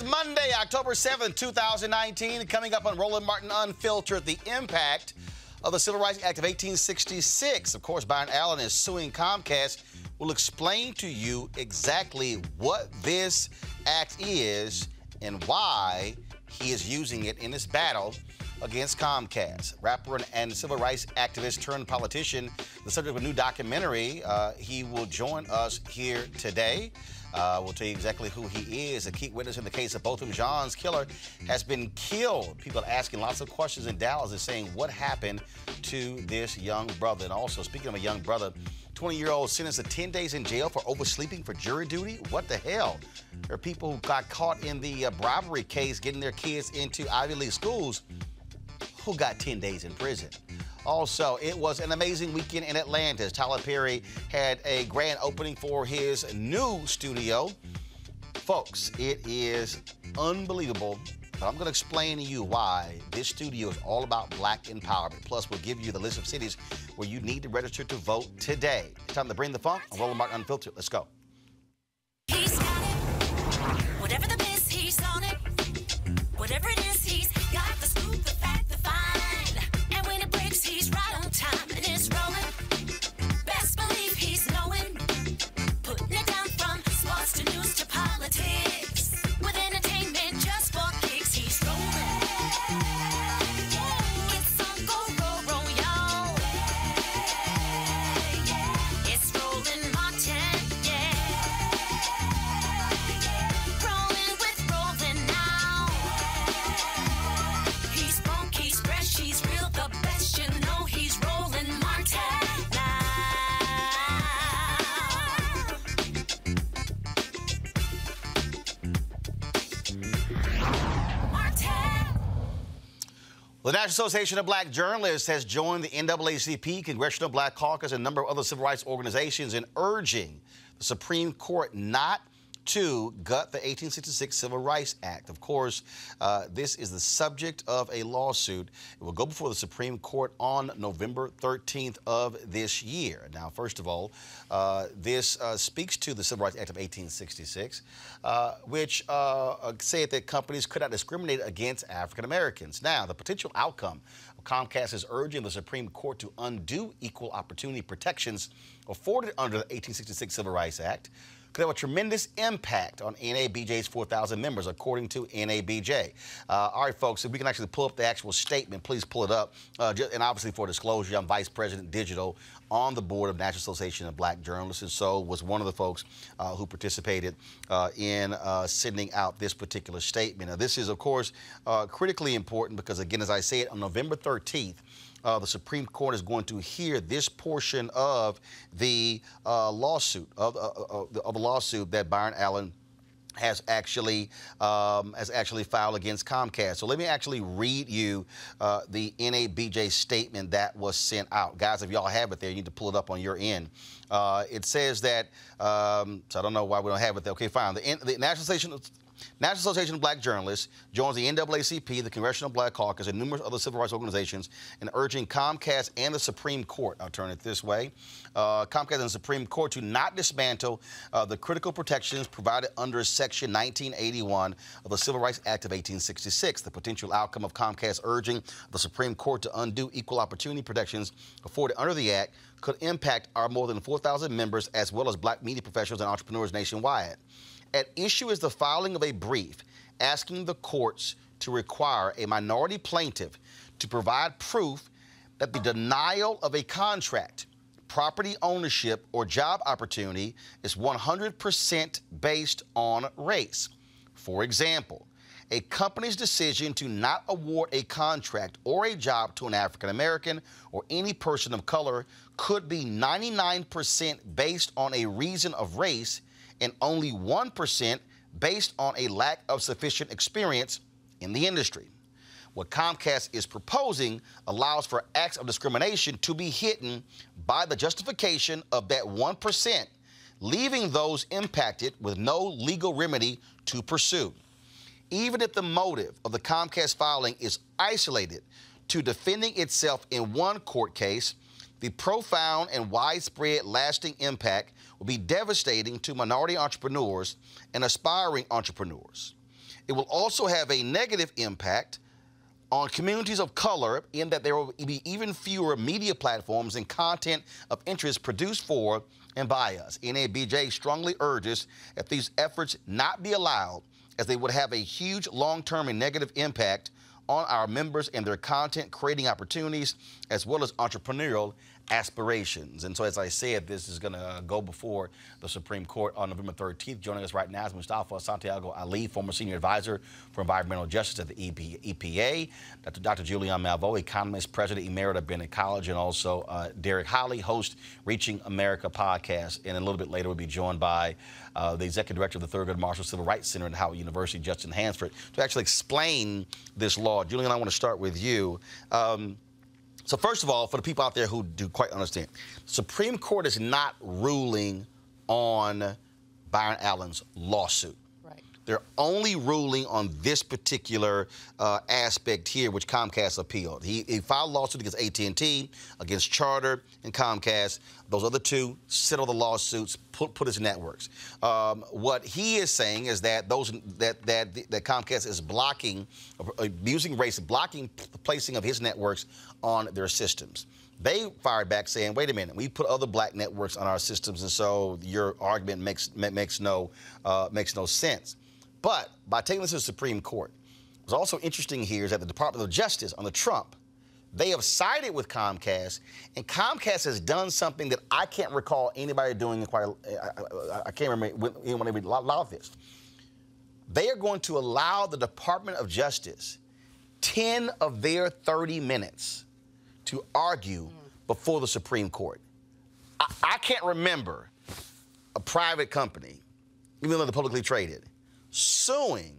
is Monday, October 7th, 2019. Coming up on Roland Martin Unfiltered, the impact of the Civil Rights Act of 1866. Of course, Byron Allen is suing Comcast. We'll explain to you exactly what this act is and why he is using it in this battle against Comcast. Rapper and civil rights activist turned politician, the subject of a new documentary. He will join us here today. We'll tell you exactly who he is. A key witness in the case of Botham Jean's killer has been killed. People are asking lots of questions in Dallas and saying what happened to this young brother. And also, speaking of a young brother, 20-year-old sentenced to 10 days in jail for oversleeping for jury duty? What the hell? There are people who got caught in the bribery case getting their kids into Ivy League schools who got 10 days in prison. Also, it was an amazing weekend in Atlanta. Tyler Perry had a grand opening for his new studio. Folks, it is unbelievable, but I'm going to explain to you why this studio is all about black empowerment. Plus, we'll give you the list of cities where you need to register to vote today. It's time to bring the funk on Roland Martin Unfiltered. Let's go. He's got it. Whatever the miss, he's on it. Whatever it is, he's got the scoop, the fact, the find. And when it breaks, he's right on time and it's rolling. Best believe he's knowing. Putting it down from sports to news to politics. With entertainment just for kicks, he's rolling. It's on go, y'all. It's Roland Martin, rolling with Roland now. He's funk, he's fresh, he's real, the best, you know he's Roland Martin now. Martin. The National Association of Black Journalists has joined the NAACP, Congressional Black Caucus, and a number of other civil rights organizations in urging the Supreme Court not to gut the 1866 Civil Rights Act. Of course, this is the subject of a lawsuit. It will go before the Supreme Court on November 13th of this year. Now, first of all, this speaks to the Civil Rights Act of 1866, which said that companies could not discriminate against African Americans. Now, the potential outcome of Comcast is urging the Supreme Court to undo equal opportunity protections afforded under the 1866 Civil Rights Act could have a tremendous impact on NABJ's 4,000 members, according to NABJ. All right, folks, if we can actually pull up the actual statement, please pull it up. And obviously, for disclosure, I'm Vice President Digital on the board of National Association of Black Journalists, and so was one of the folks who participated in sending out this particular statement. Now, this is, of course, critically important because, again, as I said, on November 13th, the Supreme Court is going to hear this portion of the lawsuit that Byron Allen has actually filed against Comcast. So let me actually read you the NABJ statement that was sent out. Guys, if y'all have it there, you need to pull it up on your end. It says that, so I don't know why we don't have it there. Okay, fine. The National Association of Black Journalists joins the NAACP, the Congressional Black Caucus, and numerous other civil rights organizations in urging Comcast and the Supreme Court, I'll turn it this way, Comcast and the Supreme Court to not dismantle the critical protections provided under Section 1981 of the Civil Rights Act of 1866. The potential outcome of Comcast urging the Supreme Court to undo equal opportunity protections afforded under the Act could impact our more than 4,000 members as well as black media professionals and entrepreneurs nationwide. At issue is the filing of a brief asking the courts to require a minority plaintiff to provide proof that the denial of a contract, property ownership, or job opportunity is 100% based on race. For example, a company's decision to not award a contract or a job to an African American or any person of color could be 99% based on a reason of race and only 1% based on a lack of sufficient experience in the industry. What Comcast is proposing allows for acts of discrimination to be hidden by the justification of that 1%, leaving those impacted with no legal remedy to pursue. Even if the motive of the Comcast filing is isolated to defending itself in one court case, the profound and widespread lasting impact will be devastating to minority entrepreneurs and aspiring entrepreneurs. It will also have a negative impact on communities of color in that there will be even fewer media platforms and content of interest produced for and by us. NABJ strongly urges that these efforts not be allowed, as they would have a huge long-term and negative impact on our members and their content creating opportunities, as well as entrepreneurial aspirations. And so, as I said, this is going to go before the Supreme Court on November 13th. Joining us right now is Mustafa Santiago Ali, former senior advisor for environmental justice at the EPA, Dr. Julian Malveaux, economist, president emerita of Bennett College, and also Derek Holly, host Reaching America podcast. And a little bit later, we'll be joined by the executive director of the Thurgood Marshall Civil Rights Center at Howard University, Justin Hansford, to actually explain this law. Julian, I want to start with you. So first of all, for the people out there who do quite understand, the Supreme Court is not ruling on Byron Allen's lawsuit. Right. They're only ruling on this particular aspect here, which Comcast appealed. He filed a lawsuit against AT&T, against Charter and Comcast. Those other two settle the lawsuits, put his networks. What he is saying is that that Comcast is blocking, using race, blocking the placing of his networks on their systems. They fired back saying, wait a minute, we put other black networks on our systems, and so your argument makes no sense. But by taking this to the Supreme Court, what's also interesting here is that the Department of Justice under Trump, they have sided with Comcast, and Comcast has done something that I can't recall anybody doing. I can't remember anyone ever allowed this. They are going to allow the Department of Justice 10 of their 30 minutes to argue before the Supreme Court. I can't remember a private company, even though they're publicly traded, suing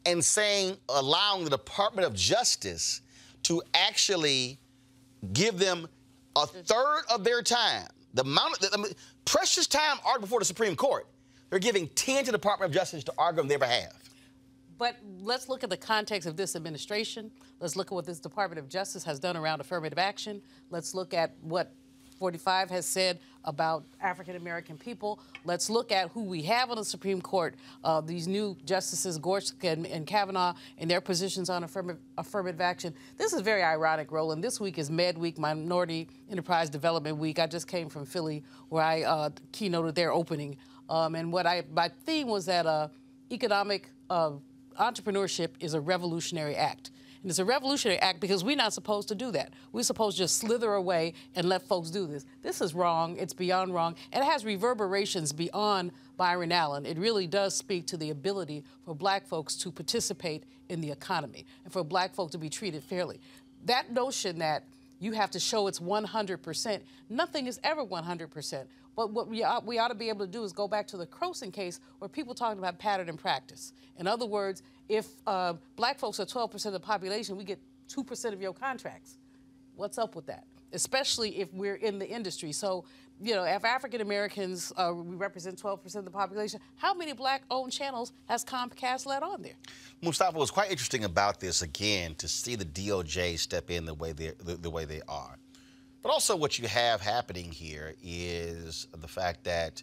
and saying, allowing the Department of Justice to actually give them a third of their time, the amount of precious time argued before the Supreme Court. They're giving 10 to the Department of Justice to argue on their behalf. But let's look at the context of this administration. Let's look at what this Department of Justice has done around affirmative action. Let's look at what 45 has said about African-American people. Let's look at who we have on the Supreme Court, these new justices, Gorsuch and Kavanaugh, and their positions on affirmative action. This is very ironic, Roland. This week is Med Week, Minority Enterprise Development Week. I just came from Philly, where I keynoted their opening. And my theme was that economic entrepreneurship is a revolutionary act. And it's a revolutionary act because we're not supposed to do that. We're supposed to just slither away and let folks do this. This is wrong. It's beyond wrong. And it has reverberations beyond Byron Allen. It really does speak to the ability for black folks to participate in the economy and for black folk to be treated fairly. That notion that you have to show it's 100%, nothing is ever 100%. But what we ought to be able to do is go back to the Croson case where people talking about pattern and practice. In other words, if black folks are 12% of the population, we get 2% of your contracts. What's up with that? Especially if we're in the industry. So, you know, if African Americans, we represent 12% of the population, how many black-owned channels has Comcast let on there? Mustafa, what's quite interesting about this, again, to see the DOJ step in the way they are. But also what you have happening here is the fact that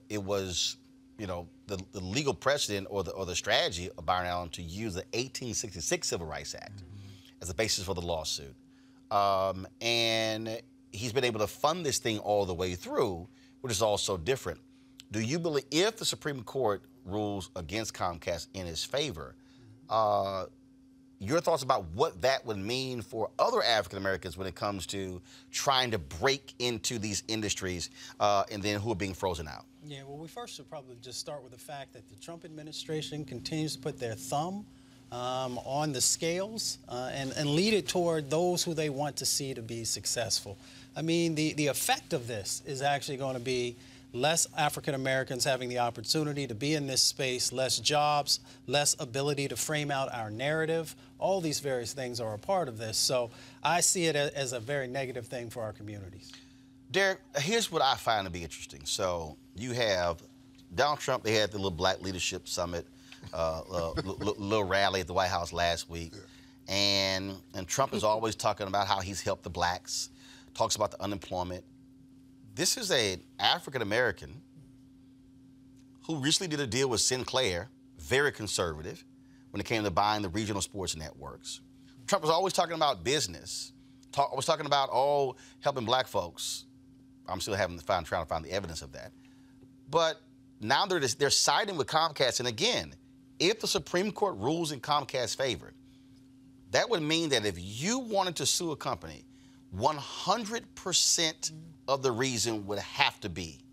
it was, you know, the legal precedent or the strategy of Byron Allen to use the 1866 Civil Rights Act as the basis for the lawsuit. And he's been able to fund this thing all the way through, which is also different. Do you believe, if the Supreme Court rules against Comcast in his favor, your thoughts about what that would mean for other African Americans when it comes to trying to break into these industries and then who are being frozen out? Yeah, well, we first should probably just start with the fact that the Trump administration continues to put their thumb on the scales and lead it toward those who they want to see to be successful. I mean, the effect of this is actually going to be less African Americans having the opportunity to be in this space, less jobs, less ability to frame out our narrative. All these various things are a part of this. So I see it as a very negative thing for our communities. Derek, here's what I find to be interesting. So you have Donald Trump, they had the little Black Leadership Summit, little rally at the White House last week. And Trump is always talking about how he's helped the blacks, talks about the unemployment. This is an African American who recently did a deal with Sinclair, very conservative when it came to buying the regional sports networks. Trump was always talking about business. Was talking about, helping black folks. I'm still trying to find the evidence of that. But now they're siding with Comcast. And again, if the Supreme Court rules in Comcast's favor, that would mean that if you wanted to sue a company, 100% of the reason would have to be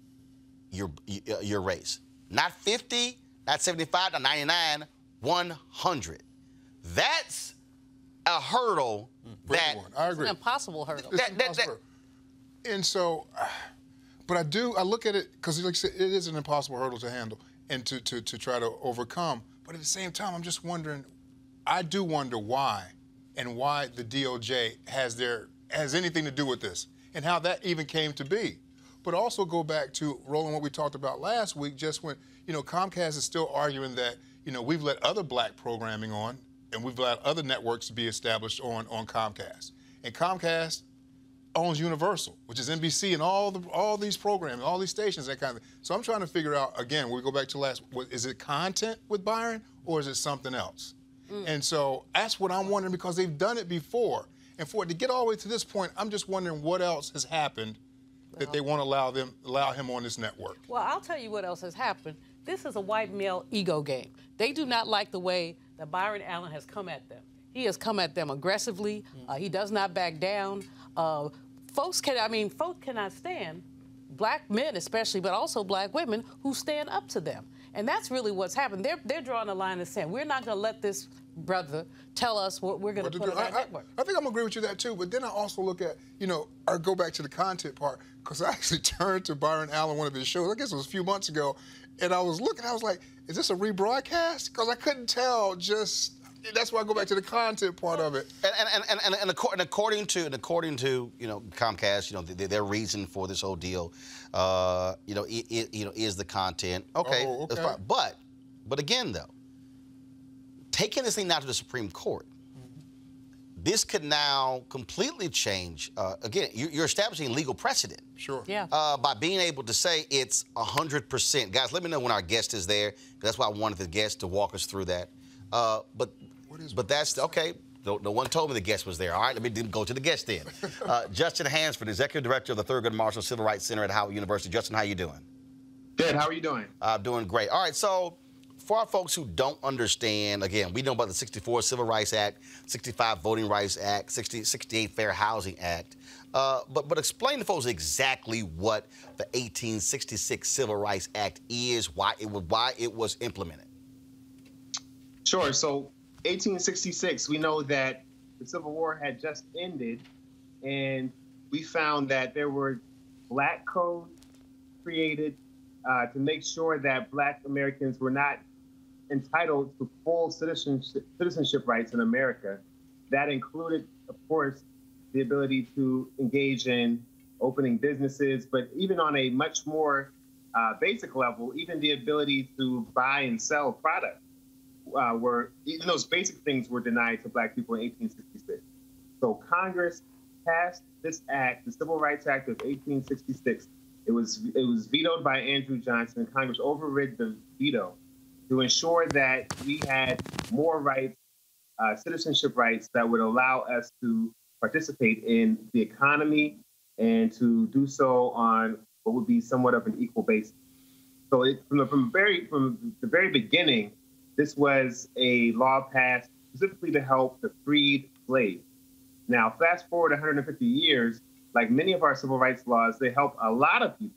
your race. Not 50, not 75, not 99, 100. That's a hurdle that... I agree. It's an impossible hurdle. And so, but I look at it, because like I said, it is an impossible hurdle to handle and to try to overcome. But at the same time, I'm just wondering, I do wonder why, and why the DOJ has anything to do with this, and how that even came to be. But also go back to, Roland, what we talked about last week, just when, Comcast is still arguing that, we've let other black programming on, and we've allowed other networks to be established on Comcast. And Comcast owns Universal, which is NBC and all these programs, all these stations, that kind of thing. So I'm trying to figure out, again, we go back to is it content with Byron, or is it something else? And so that's what I'm wondering, because they've done it before. And for it to get all the way to this point, I'm just wondering what else has happened that they won't allow him on this network. Well, I'll tell you what else has happened. This is a white male ego game. They do not like the way that Byron Allen has come at them. He has come at them aggressively. He does not back down. Folks cannot stand black men especially, but also black women who stand up to them. And that's really what's happened. They're drawing a line and saying, we're not going to let this brother tell us what we're going to put on our network. I think I'm going to agree with you that too, but then I also look at, I go back to the content part, because I actually turned to Byron Allen, one of his shows, I guess it was a few months ago, and I was looking, I was like, is this a rebroadcast? Because I couldn't tell, that's why I go back to the content part of it. And according to Comcast, their reason for this whole deal, is the content. Okay, that's fine. But again, though, taking this thing now to the Supreme Court, this could now completely change. Again, you're establishing legal precedent. Sure. Yeah. By being able to say it's 100%. Guys, let me know when our guest is there. That's why I wanted the guest to walk us through that. But that's okay. No one told me the guest was there. All right, let me go to the guest then. Justin Hansford, Executive Director of the Thurgood Marshall Civil Rights Center at Howard University. Justin, how you doing? Good. How are you doing? I'm doing great. All right, so for our folks who don't understand, again, we know about the 64 Civil Rights Act, 65 Voting Rights Act, 68 Fair Housing Act. But explain to folks exactly what the 1866 Civil Rights Act is, why it was implemented. Sure. So 1866, we know that the Civil War had just ended, and we found that there were black codes created to make sure that black Americans were not entitled to full citizenship rights in America. That included, of course, the ability to engage in opening businesses, but even on a much more basic level, even the ability to buy and sell products. Even those basic things were denied to black people in 1866. So Congress passed this act, the Civil Rights Act of 1866. It was vetoed by Andrew Johnson. Congress overrid the veto to ensure that we had more rights, citizenship rights, that would allow us to participate in the economy and to do so on what would be somewhat of an equal basis. So from the very beginning, this was a law passed specifically to help the freed slaves. Now, fast forward 150 years, like many of our civil rights laws, they help a lot of people.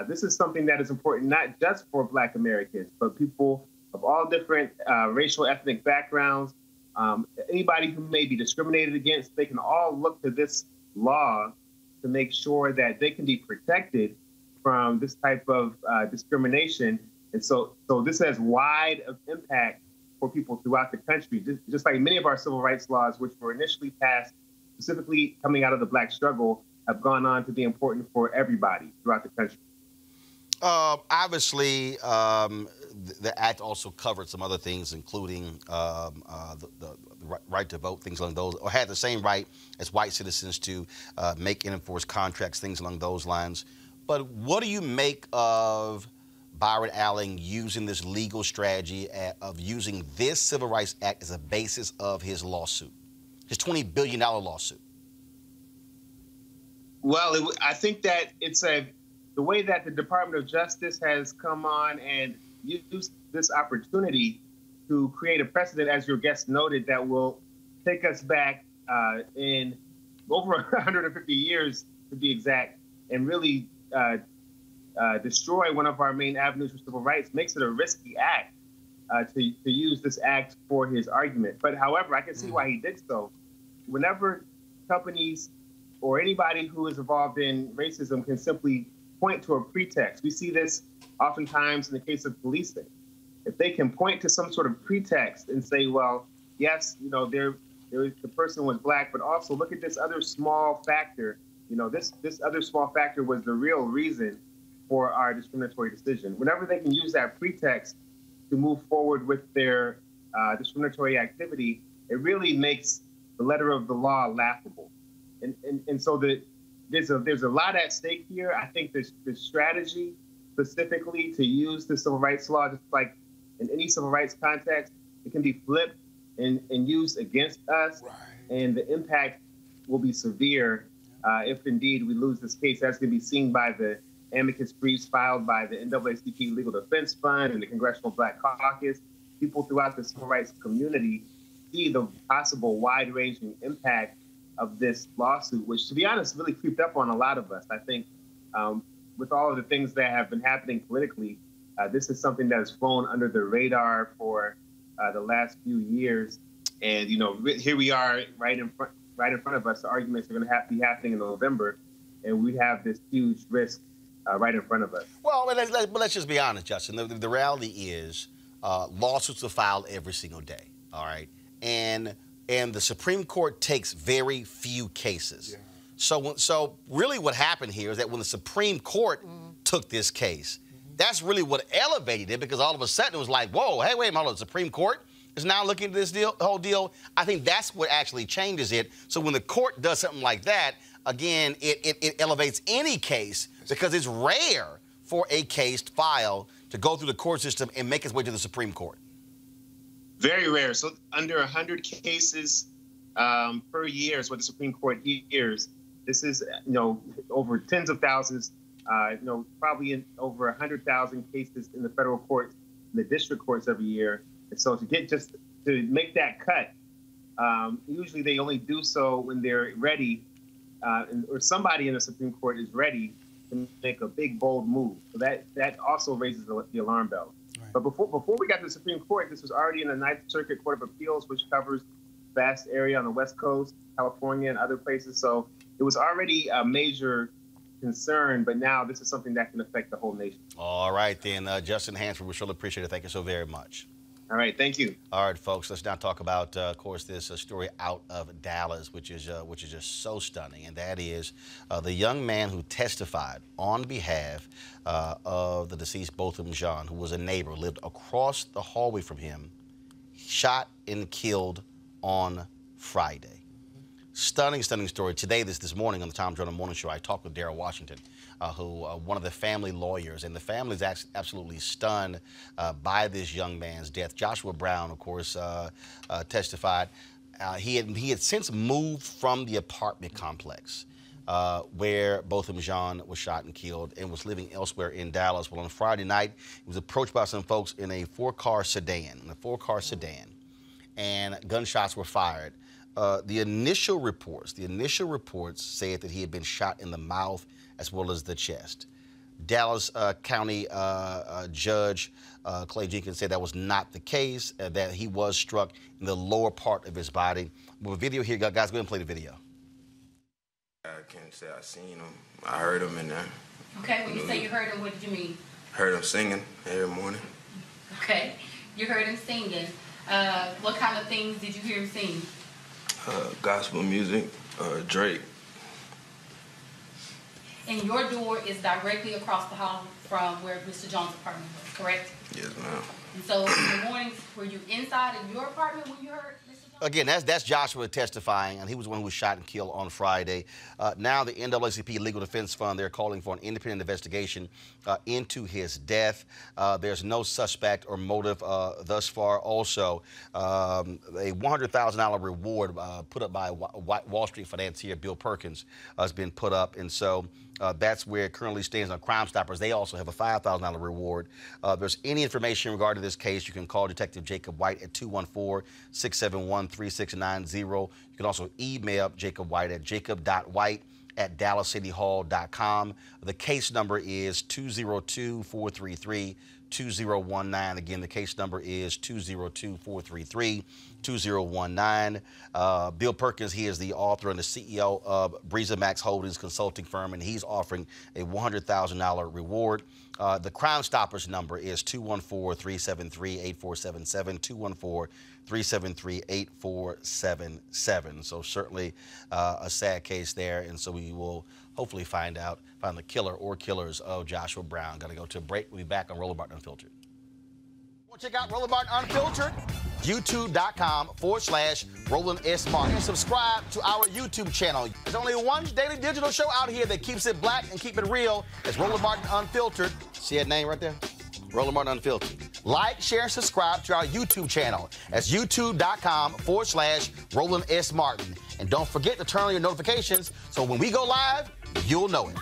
This is something that is important not just for Black Americans, but people of all different racial, ethnic backgrounds. Anybody who may be discriminated against, they can all look to this law to make sure that they can be protected from this type of discrimination. And so this has wide impact for people throughout the country, just like many of our civil rights laws, which were initially passed specifically coming out of the Black struggle, have gone on to be important for everybody throughout the country. Obviously, the act also covered some other things, including the right to vote, things along those, or had the same right as white citizens to make and enforce contracts, things along those lines. But what do you make of Byron Allen using this legal strategy of using this Civil Rights Act as a basis of his lawsuit, his $20 billion lawsuit? Well, I think that the way that the Department of Justice has come on and used this opportunity to create a precedent, as your guest noted, that will take us back in over 150 years, to be exact, and really destroy one of our main avenues for civil rights, makes it a risky act to use this act for his argument. But however, I can see why he did so. Whenever companies or anybody who is involved in racism can simply point to a pretext, we see this oftentimes in the case of policing. If they can point to some sort of pretext and say, well, yes, the person was black, but also look at this other small factor. This other small factor was the real reason for our discriminatory decision. Whenever they can use that pretext to move forward with their discriminatory activity, it really makes the letter of the law laughable. And so there's a lot at stake here. I think the strategy specifically to use the civil rights law, just like in any civil rights context, it can be flipped and used against us, right. And the impact will be severe if indeed we lose this case. That's going to be seen by the amicus briefs filed by the NAACP Legal Defense Fund and the Congressional Black Caucus. People throughout the civil rights community see the possible wide-ranging impact of this lawsuit, which, to be honest, really creeped up on a lot of us. I think with all of the things that have been happening politically, this is something that has flown under the radar for the last few years. And, here we are right in front of us. The arguments are going to be happening in November, and we have this huge risk right in front of us. Well, but let's just be honest, Justin. The reality is lawsuits are filed every single day, all right? And the Supreme Court takes very few cases. Yeah. So really what happened here is that when the Supreme Court took this case, that's really what elevated it, because all of a sudden it was like, whoa, hey, wait a minute, the Supreme Court is now looking at this whole deal. I think that's what actually changes it. So when the court does something like that, again, it elevates any case, because it's rare for a case filed to go through the court system and make its way to the Supreme Court. Very rare. So under 100 cases per year is what the Supreme Court hears. This is, over tens of thousands, probably in over 100,000 cases in the federal courts, in the district courts every year. And so to make that cut, usually they only do so when they're ready, or somebody in the Supreme Court is ready to make a big, bold move. So that also raises the alarm bell. Right. But before we got to the Supreme Court, this was already in the Ninth Circuit Court of Appeals, which covers a vast area on the West Coast, California, and other places. So it was already a major concern, but now this is something that can affect the whole nation. All right, then, Justin Hansford, we surely appreciate it. Thank you so very much. All right, thank you. All right, folks, let's now talk about, of course, this story out of Dallas, which is just so stunning, and that is the young man who testified on behalf of the deceased Botham Jean, who was a neighbor, lived across the hallway from him, shot and killed on Friday. Stunning, stunning story. Today, this morning on the Tom Joyner Morning Show, I talked with Darrell Washington, one of the family lawyers, and the family is absolutely stunned by this young man's death. Joshua Brown, of course, testified. He had since moved from the apartment complex where Botham Jean was shot and killed, and was living elsewhere in Dallas. Well, on Friday night, he was approached by some folks in a four-car sedan, and gunshots were fired. The initial reports said that he had been shot in the mouth as well as the chest. Dallas County Judge Clay Jenkins said that was not the case, that he was struck in the lower part of his body. We have a video here. Guys, go ahead and play the video. I can't say I seen him. I heard him in there. Okay, when you say you heard him, what did you mean? Heard him singing every morning. Okay, you heard him singing. What kind of things did you hear him sing? Gospel music, Drake. And your door is directly across the hall from where Mr. Jones' apartment was, correct? Yes, ma'am. And so in the mornings, were you inside of your apartment when you heard Mr. Jones? Again, that's Joshua testifying, and he was the one who was shot and killed on Friday. Now the NAACP Legal Defense Fund, they're calling for an independent investigation into his death. There's no suspect or motive thus far. Also, a $100,000 reward put up by Wall Street financier Bill Perkins has been put up, and so that's where it currently stands on Crime Stoppers. They also have a $5,000 reward. If there's any information regarding this case, you can call Detective Jacob White at 214-671-3690. You can also email Jacob White at jacob.white@dallascityhall.com. The case number is 202-433-2019. Again, the case number is 202-433-2019. Bill Perkins, he is the author and the CEO of Breeza Max Holdings consulting firm, and he's offering a $100,000 reward. The Crime Stoppers number is 214-373-8477, 214-373-8477. So certainly a sad case there, and so we will hopefully find the killer or killers of Joshua Brown. Got to go to a break. We'll be back on Roland Martin Unfiltered. Want to check out Roland Martin Unfiltered? YouTube.com/Roland S. Martin. And subscribe to our YouTube channel. There's only one daily digital show out here that keeps it black and keep it real. It's Roland Martin Unfiltered. See that name right there? Roland Martin Unfiltered. Like, share, and subscribe to our YouTube channel. That's youtube.com/Roland S. Martin. And don't forget to turn on your notifications so when we go live, you'll know it.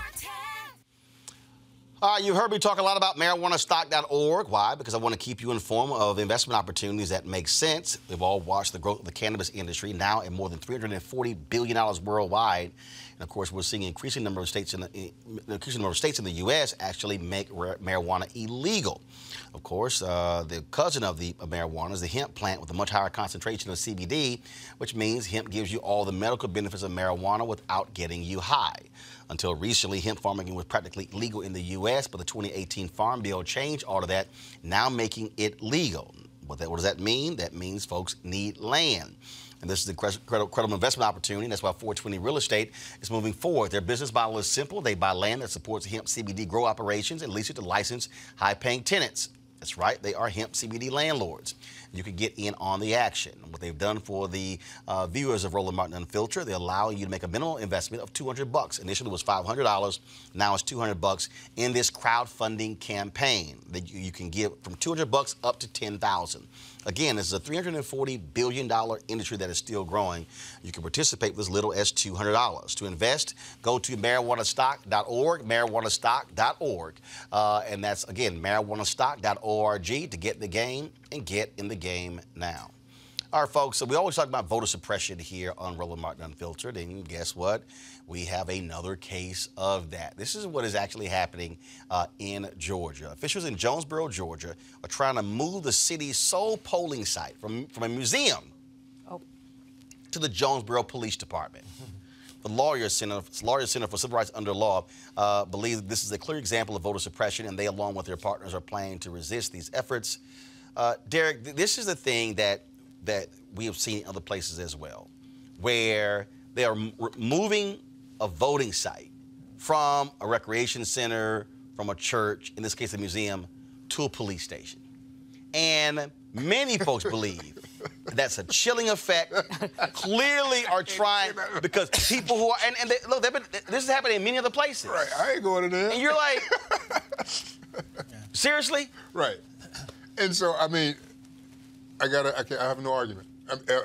You heard me talk a lot about marijuanastock.org. Why? Because I want to keep you informed of investment opportunities that make sense. We've all watched the growth of the cannabis industry, now at more than $340 billion worldwide. And of course, we're seeing an increasing number of states in the U.S. actually make marijuana illegal. Of course, the cousin of the marijuana is the hemp plant with a much higher concentration of CBD, which means hemp gives you all the medical benefits of marijuana without getting you high. Until recently, hemp farming was practically illegal in the U.S., but the 2018 Farm Bill changed all of that, now making it legal. What does that mean? That means folks need land. And this is a credible investment opportunity. That's why 420 Real Estate is moving forward. Their business model is simple. They buy land that supports hemp CBD grow operations and lease it to licensed, high-paying tenants. That's right, they are hemp CBD landlords. You can get in on the action. What they've done for the viewers of Roland Martin Unfiltered, they're allowing you to make a minimal investment of $200. Initially it was $500, now it's $200 in this crowdfunding campaign that you can give from $200 up to $10,000. Again, this is a $340 billion industry that is still growing. You can participate with as little as $200. To invest, go to marijuanastock.org, marijuanastock.org. And that's, again, marijuanastock.org to get the game and get in the game now. All right, folks, so we always talk about voter suppression here on Roland Martin Unfiltered, and guess what? We have another case of that. This is what is actually happening in Georgia. Officials in Jonesboro, Georgia, are trying to move the city's sole polling site from a museum to the Jonesboro Police Department. The Lawyers Center for Civil Rights Under Law believes this is a clear example of voter suppression, and they, along with their partners, are planning to resist these efforts. Derek, this is the thing that we have seen in other places as well, where they are moving a voting site from a recreation center, from a church, in this case a museum, to a police station. And many folks believe that's a chilling effect. Clearly are trying, because people who are, and they, look, this is happening in many other places. Right, I ain't going to there. And you're like, seriously? Right. And so, I mean, I have no argument,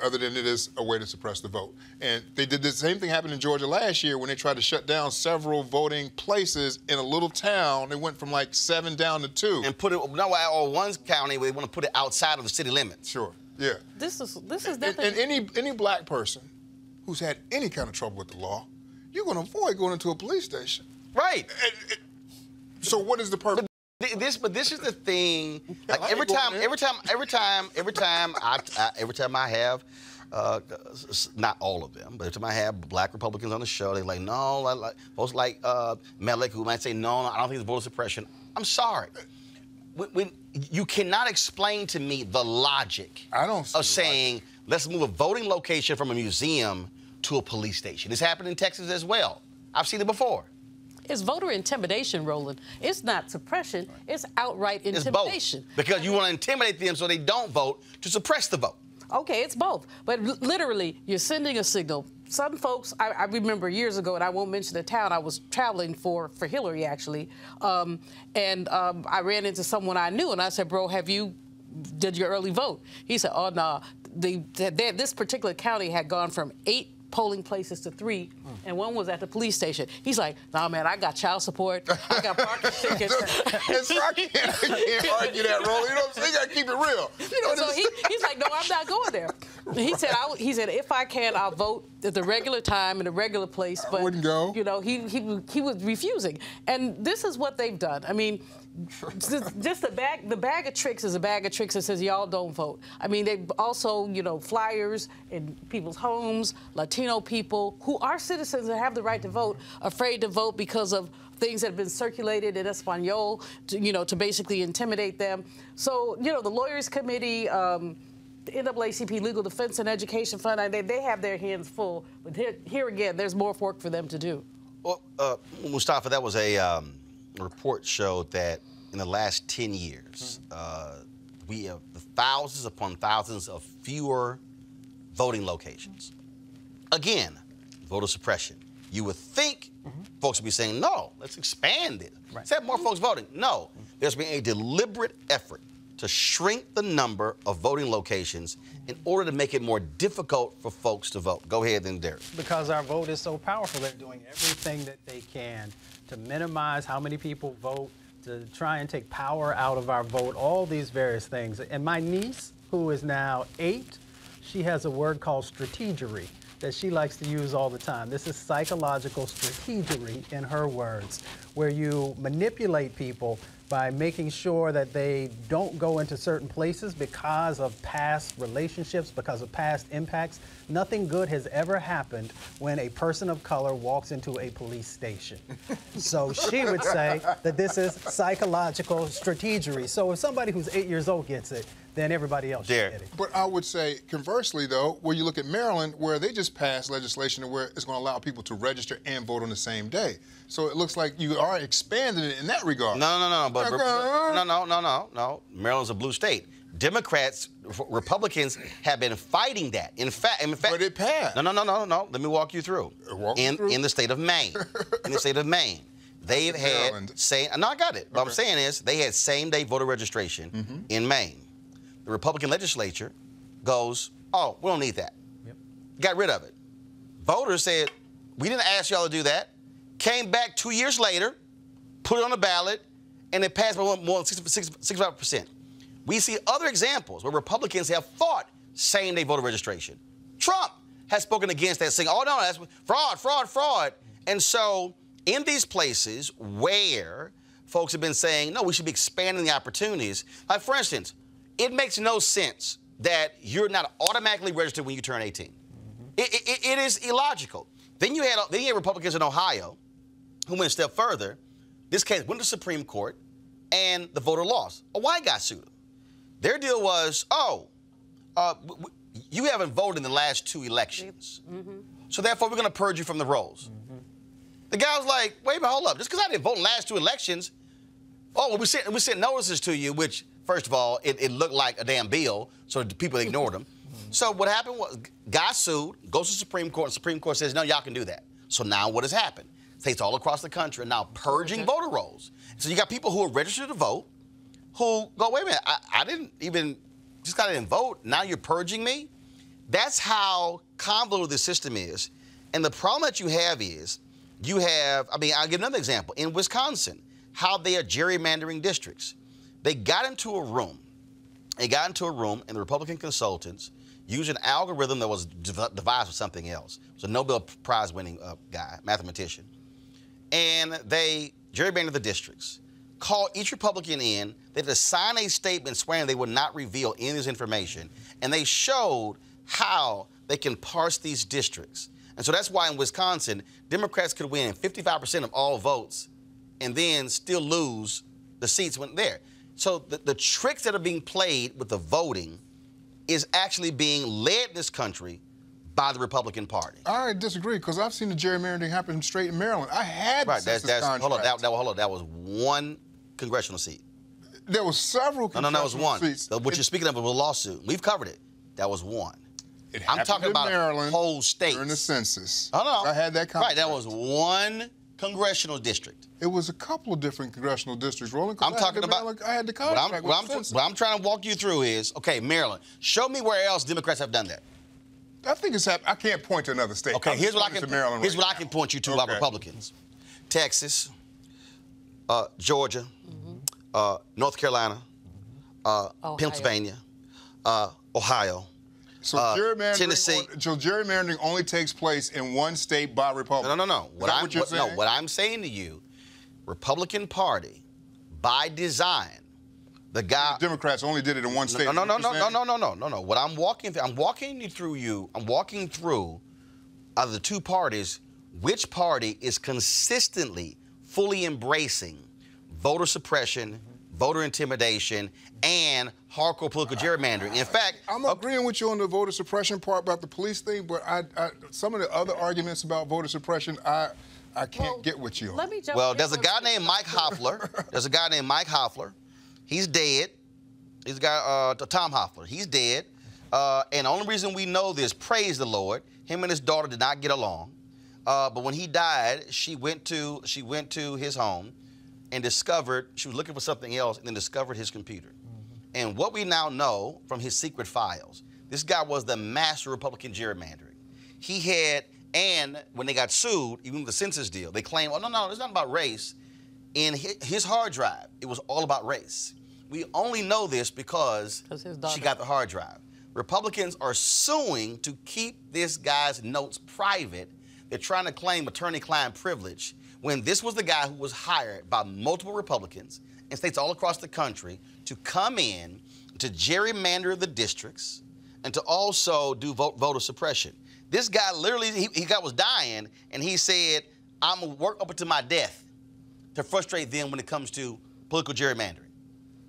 other than it is a way to suppress the vote. And they did the same thing happened in Georgia last year when they tried to shut down several voting places in a little town. They went from like 7 down to 2. And put it, or one county, they want to put it outside of the city limits. Sure, yeah. This is definitely... And any black person who's had any kind of trouble with the law, you're going to avoid going into a police station. Right. So what is the purpose? But this is the thing. Like every time I have, not all of them, but every time I have black Republicans on the show, they're like, no, folks like Malik, who might say, no, I don't think it's voter suppression. I'm sorry. When you cannot explain to me the logic of saying, let's move a voting location from a museum to a police station. This happened in Texas as well. I've seen it before. It's voter intimidation, Roland. It's not suppression. It's outright intimidation. It's both. Because you want to intimidate them so they don't vote to suppress the vote. Okay, it's both. But literally, you're sending a signal. Some folks, I remember years ago, and I won't mention the town, I was traveling for Hillary, actually, and I ran into someone I knew, and I said, bro, did your early vote? He said, oh, no. This particular county had gone from 8 polling places to 3, and one was at the police station. He's like, nah, man, I got child support, I got parking tickets. I can't argue that, Roland. You know what I'm saying? You got to keep it real. You know, so he's like, no, I'm not going there. He said, if I can, I'll vote at the regular time in the regular place. But I wouldn't go. You know, he was refusing. And this is what they've done. I mean, just the bag of tricks is a bag of tricks that says y'all don't vote. I mean, they also, you know, flyers in people's homes, Latino people who are citizens and have the right to vote, afraid to vote because of things that have been circulated in Espanol, to basically intimidate them. So, you know, the Lawyers Committee, the NAACP Legal Defense and Education Fund, they have their hands full. But here again, there's more work for them to do. Well, Mustafa, that was a report showed that in the last 10 years, we have thousands upon thousands of fewer voting locations. Again, voter suppression. You would think folks would be saying, no, let's expand it. Let's have more folks voting. No, there's been a deliberate effort to shrink the number of voting locations in order to make it more difficult for folks to vote. Go ahead then, Derek. Because our vote is so powerful, they're doing everything that they can to minimize how many people vote, to try and take power out of our vote, all these various things. And my niece, who is now 8, she has a word called strategery that she likes to use all the time. This is psychological strategery in her words, where you manipulate people by making sure that they don't go into certain places because of past relationships, because of past impacts. Nothing good has ever happened when a person of color walks into a police station. So she would say that this is psychological strategery. So if somebody who's 8 years old gets it, then everybody else should get it. But I would say, conversely, though, where you look at Maryland, where they just passed legislation where it's going to allow people to register and vote on the same day. So it looks like you are expanding it in that regard. No. Maryland's a blue state. Democrats, Republicans have been fighting that. In fact, but it passed. No. Let me walk you through. In the state of Maine, they've had I got it. What I'm saying is they had same-day voter registration in Maine. The Republican legislature goes, oh, we don't need that. Got rid of it. Voters said, we didn't ask y'all to do that. Came back 2 years later, put it on the ballot, and it passed by more than 65%. We see other examples where Republicans have fought same-day voter registration. Trump has spoken against that, saying, oh, no, that's fraud. And so in these places where folks have been saying, no, we should be expanding the opportunities. Like, for instance, it makes no sense that you're not automatically registered when you turn 18. It is illogical. Then you had Republicans in Ohio who went a step further. This case went to the Supreme Court, and the voter lost. A white guy sued them. Their deal was, you haven't voted in the last 2 elections, so therefore we're going to purge you from the rolls. The guy was like, wait a minute, hold up. Just because I didn't vote in the last 2 elections, we sent notices to you, which, first of all, it looked like a damn bill, so people ignored him. So what happened was, guy sued, goes to the Supreme Court, and the Supreme Court says, no, y'all can do that. So now what has happened? States all across the country are now purging voter rolls. So you got people who are registered to vote who go, wait a minute, I didn't even, just because I didn't vote, now you're purging me? That's how convoluted the system is. And the problem that you have is, I'll give another example. In Wisconsin, how they are gerrymandering districts. They got into a room, and the Republican consultants used an algorithm that was devised for something else. It was a Nobel Prize-winning guy, mathematician. And they gerrymandered the districts, called each Republican in, they had to sign a statement swearing they would not reveal any of this information, and they showed how they can parse these districts. And so that's why in Wisconsin, Democrats could win 55% of all votes and then still lose the seats when there. So the tricks that are being played with the voting is actually being led in this country by the Republican Party. I disagree, because I've seen the gerrymandering happen straight in Maryland. I had census contracts. Hold on, that was one congressional seat. There was several congressional seats. What you're speaking of was a lawsuit. We've covered it. That was one. It I'm happened talking in about Maryland whole states. during the census. Oh, no. I had that conversation. Right, that was one congressional district. It was a couple of different congressional districts, Roland. 'Cause I'm talking about. I had the contract with the census. What I'm trying to walk you through is, okay, Maryland. Show me where else Democrats have done that. I think it's happened. I can't point to another state. Okay, here's what I can. Here's what I now. can point you to about Okay. Republicans: Texas, Georgia, North Carolina, Pennsylvania, Ohio. So gerrymandering, Tennessee. So gerrymandering only takes place in one state by Republicans. No. What I'm saying to you, Republican Party, by design, the guy. The Democrats only did it in one state. No. What I'm walking through, I'm walking through out of the two parties, which party is consistently fully embracing voter suppression, voter intimidation, and hardcore political gerrymandering. In fact, I'm agreeing with you on the voter suppression part about the police thing, but some of the other arguments about voter suppression, I can't get with you on. Let me jump well, in there's a on guy something. named Mike Hoffler. He's dead. He's got Tom Hoffler. He's dead. And the only reason we know this, praise the Lord, him and his daughter did not get along. But when he died, she went to his home and discovered, she was looking for something else, and then discovered his computer. And what we now know from his secret files, this guy was the master Republican gerrymandering. He had, and when they got sued, even with the census deal, they claimed, oh, no, it's not about race. In his hard drive, it was all about race. We only know this because she got the hard drive. Republicans are suing to keep this guy's notes private. They're trying to claim attorney-client privilege when this was the guy who was hired by multiple Republicans in states all across the country to come in, to gerrymander the districts, and to also do voter suppression. This guy literally, he was dying, and he said, I'm going to work up until my death to frustrate them when it comes to political gerrymandering.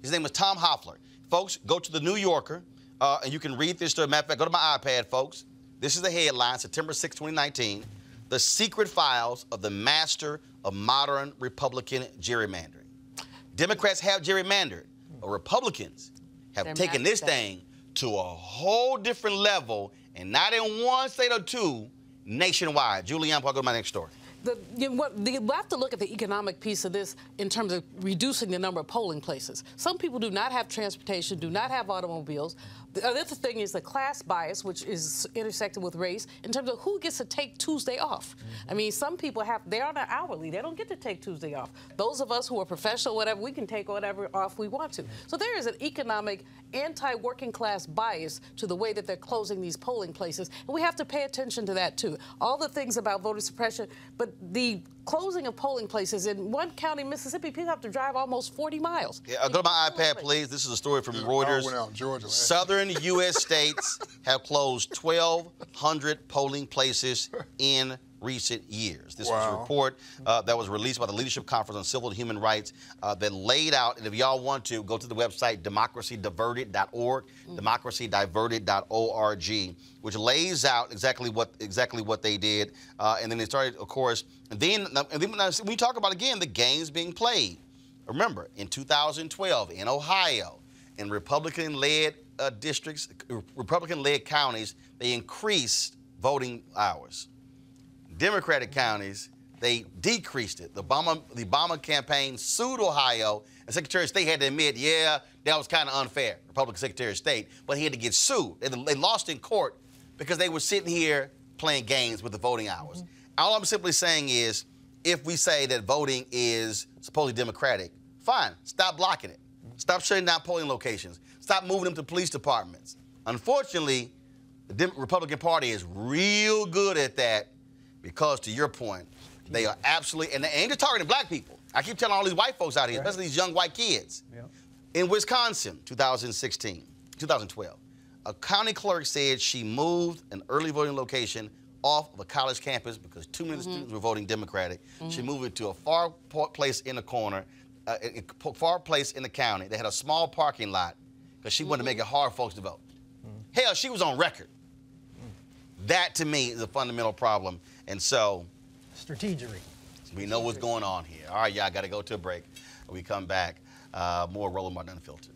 His name was Tom Hoffler. Folks, go to the New Yorker, and you can read this story. Matter of fact, go to my iPad, folks. This is the headline, September 6, 2019. The secret files of the master of modern Republican gerrymandering. Democrats have gerrymandered, but Republicans have taken this thing to a whole different level, and not in one state or two, nationwide. Julianne, I'll go to my next story. You have to look at the economic piece of this in terms of reducing the number of polling places. Some people do not have transportation, do not have automobiles. The other thing is the class bias, which is intersected with race, in terms of who gets to take Tuesday off. I mean, some people they're on an hourly. They don't get to take Tuesday off. Those of us who are professional, whatever, we can take whatever off we want to. So there is an economic anti-working class bias to the way that they're closing these polling places. And we have to pay attention to that, too. All the things about voter suppression, but the closing of polling places in one county, Mississippi, people have to drive almost 40 miles. Yeah, go to my iPad, please. This is a story from Reuters. Went out in Georgia last Southern U.S. states have closed 1,200 polling places in recent years. This was a report that was released by the Leadership Conference on Civil and Human Rights that laid out, and if y'all want to, go to the website democracydiverted.org, democracydiverted.org, which lays out exactly what they did. And then they started, of course, and then when we talk about, again, the games being played. Remember, in 2012, in Ohio, in Republican-led districts, Republican-led counties, they increased voting hours. Democratic counties, they decreased it. The Obama campaign sued Ohio, and Secretary of State had to admit, yeah, that was kind of unfair, Republican Secretary of State, but he had to get sued. They lost in court because they were sitting here playing games with the voting hours. All I'm simply saying is, if we say that voting is supposedly democratic, fine, stop blocking it. Stop shutting down polling locations. Stop moving them to police departments. Unfortunately, the Republican Party is real good at that because, to your point, they are absolutely, and they ain't just targeting black people. I keep telling all these white folks out here, especially these young white kids. Yeah. In Wisconsin, 2012, a county clerk said she moved an early voting location off of a college campus because too many students were voting Democratic. She moved it to a far place in the corner, far place in the county. They had a small parking lot because she wanted to make it hard for folks to vote. Hell, she was on record. That, to me, is a fundamental problem. And so, strategery. We know what's going on here. All right, y'all got to go to a break. When we come back, more Roland Martin Unfiltered.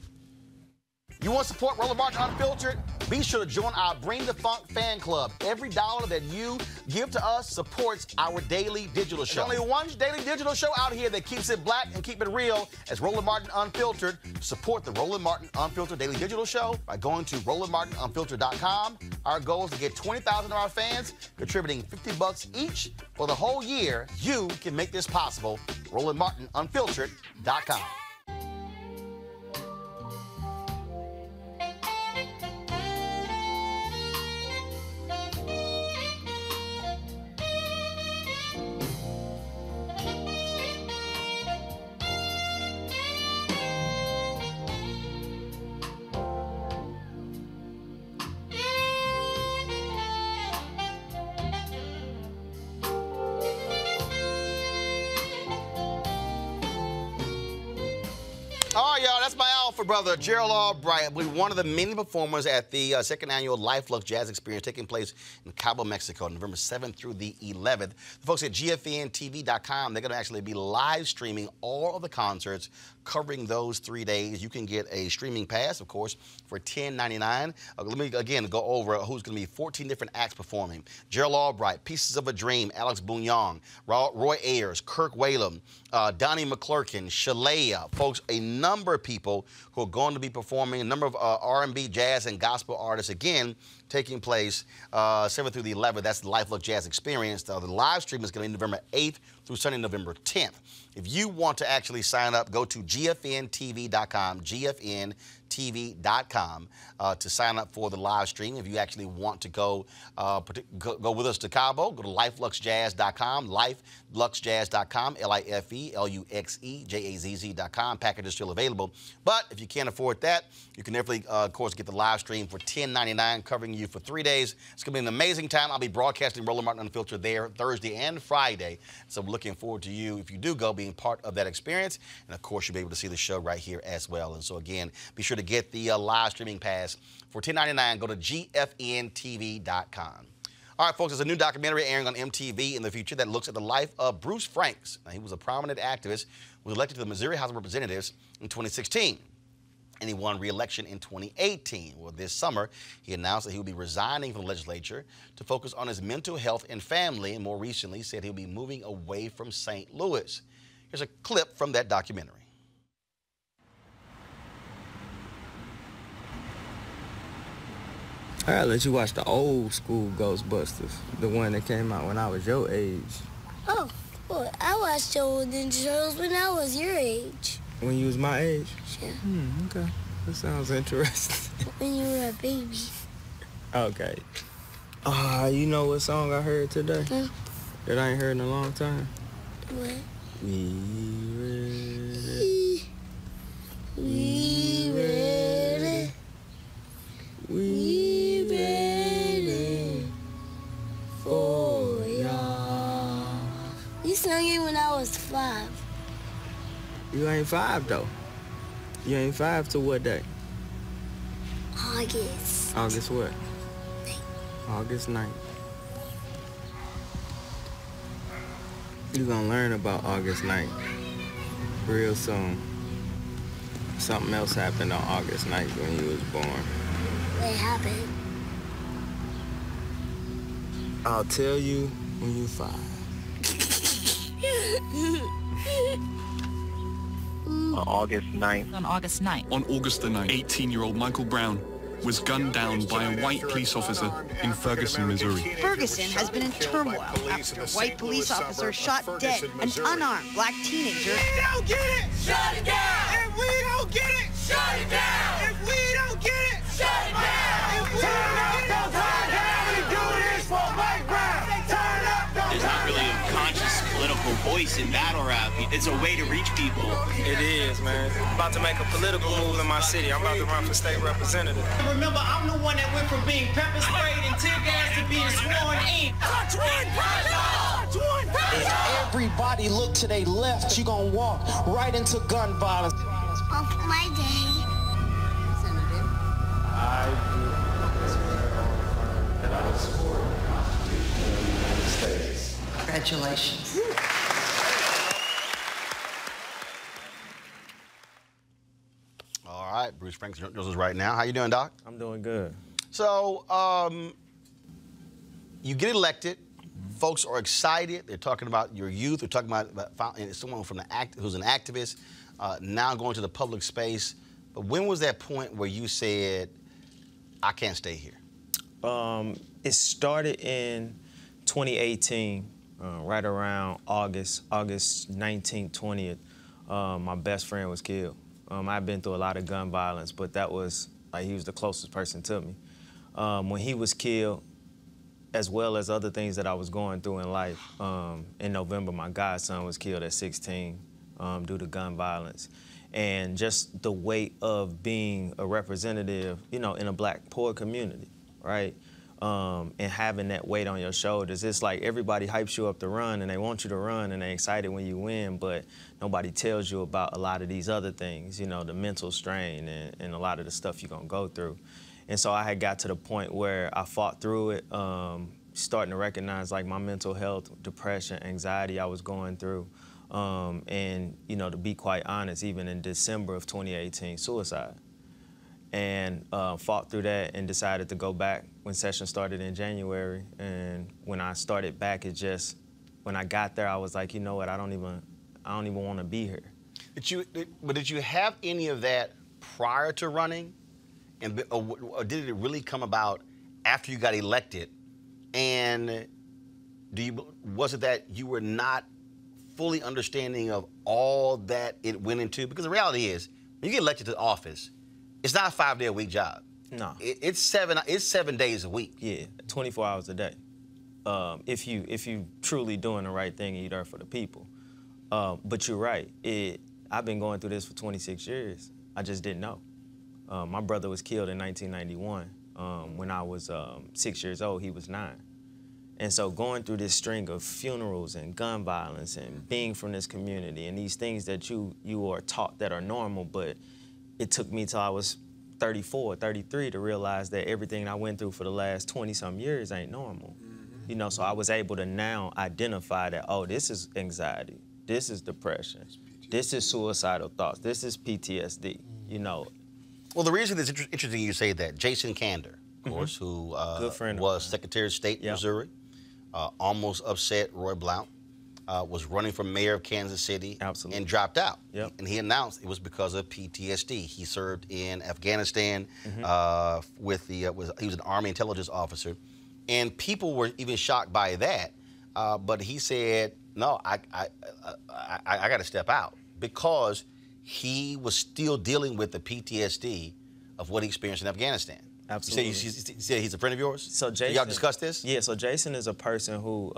You want to support Roland Martin Unfiltered? Be sure to join our Bring the Funk fan club. Every dollar that you give to us supports our daily digital show. There's only one daily digital show out here that keeps it black and keep it real as Roland Martin Unfiltered. Support the Roland Martin Unfiltered daily digital show by going to RolandMartinUnfiltered.com. Our goal is to get 20,000 of our fans contributing $50 each for the whole year. You can make this possible. RolandMartinUnfiltered.com. All right, y'all, that's my alpha brother, Gerald Albright, one of the many performers at the second annual Luxe Jazz Experience taking place in Cabo, Mexico, November 7th through the 11th. The folks at GFNTV.com, they're going to actually be live streaming all of the concerts covering those 3 days. You can get a streaming pass, of course, for $10.99. Let me, again, go over who's going to be 14 different acts performing. Gerald Albright, Pieces of a Dream, Alex Bouillon, Roy Ayers, Kirk Whalum, Donnie McClurkin, Shalea, folks, a number of people who are going to be performing, a number of R&B, jazz, and gospel artists, again, taking place 7th through the 11th. That's the Luxe Jazz Experience. The live stream is going to be November 8th through Sunday, November 10th. If you want to actually sign up, go to GFNTV.com, GFNTV.com, to sign up for the live stream. If you actually want to go with us to Cabo, go to LifeLuxeJazz.com, LifeLuxeJazz.com, LifeLuxeJazz.com. Package is still available. But if you can't afford that, you can definitely, of course, get the live stream for $10.99, covering you for 3 days. It's going to be an amazing time. I'll be broadcasting Roland Martin Unfiltered there Thursday and Friday. So I'm looking forward to you, if you do go, being part of that experience. And, of course, you'll be able to see the show right here as well. And so, again, be sure to get the live streaming pass for $10.99. Go to GFNTV.com. All right, folks, there's a new documentary airing on MTV in the future that looks at the life of Bruce Franks. Now, he was a prominent activist who was elected to the Missouri House of Representatives in 2016. And he won re-election in 2018. Well, this summer, he announced that he would be resigning from the legislature to focus on his mental health and family, and more recently said he'll be moving away from St. Louis. Here's a clip from that documentary. I gotta let you watch the old school Ghostbusters, the one that came out when I was your age. Oh, well, I watched the old Ninja Turtles when I was your age. When you was my age? Yeah. Okay. That sounds interesting. When you were a baby. Okay. You know what song I heard today? Huh? That I ain't heard in a long time? What? We ready. We ready. We ready for y'all. You sang it when I was 5. You ain't 5 though. You ain't 5 to what day? August. August what? 9th. August 9th. You're gonna learn about August 9th real soon. Something else happened on August 9th when you was born. What happened? I'll tell you when you're 5. On August 9th. On August 9th. On August the 9th, 18-year-old Michael Brown was gunned down by a white police officer in Ferguson, Missouri. Ferguson has been in turmoil after a white police officer shot dead an unarmed black teenager. If we don't get it, shut it down. If we don't get it, shut it down. If we don't get it, shut it down. If we don't get it, we do this for Mike Brown. Turn up. There's not really a conscious political voice in battle rap. It's a way to reach people. It is, man. I'm about to make a political move in my city. I'm about to run for state representative. Remember, I'm the one that went from being pepper sprayed and tear gas to being sworn in. If everybody look to their left, you gonna walk right into gun violence. On my day. Senator. I do that I will support the Constitution of the United States. Congratulations. All right, Bruce Bruce Franks joins us right now. How you doing, Doc? I'm doing good. So, you get elected. Folks are excited. They're talking about your youth. They're talking about someone from who's an activist now going to the public space. But when was that point where you said, I can't stay here? It started in 2018, right around August 19th, 20th. My best friend was killed. I've been through a lot of gun violence, but that was, he was the closest person to me. When he was killed, as well as other things that I was going through in life, in November, my godson was killed at 16 due to gun violence. And just the weight of being a representative, in a Black poor community, right? And having that weight on your shoulders. It's like everybody hypes you up to run and they want you to run and they're excited when you win, but nobody tells you about a lot of these other things, the mental strain and a lot of the stuff you're gonna go through. And so I had got to the point where I fought through it, starting to recognize like my mental health, depression, anxiety I was going through. And, to be quite honest, even in December of 2018, suicide. And fought through that and decided to go back when session started in January. And when I started back, when I got there, I was like, you know what, I don't even want to be here. Did you have any of that prior to running? Or did it really come about after you got elected? And was it that you were not fully understanding of all that it went into? Because the reality is, when you get elected to office, it's not a 5-day-a-week job. No. It's 7 days a week. Yeah, 24 hours a day. If you truly doing the right thing and you're there for the people. But you're right. I've been going through this for 26 years. I just didn't know. My brother was killed in 1991. When I was 6 years old, he was 9. And so going through this string of funerals and gun violence and being from this community and these things that you are taught that are normal, but it took me till I was 34, 33 to realize that everything I went through for the last 20-some years ain't normal. So I was able to now identify that, oh, this is anxiety, this is depression, this is suicidal thoughts, this is PTSD, Well, the reason it's interesting you say that, Jason Kander, of course, who was Secretary of State in Missouri, almost upset Roy Blount, was running for mayor of Kansas City and dropped out. And he announced it was because of PTSD. He served in Afghanistan he was an Army intelligence officer. And people were even shocked by that. But he said, no, I got to step out because he was still dealing with the PTSD of what he experienced in Afghanistan. Absolutely. You said he's a friend of yours? So Jason, y'all discussed this? Yeah, so Jason is a person who,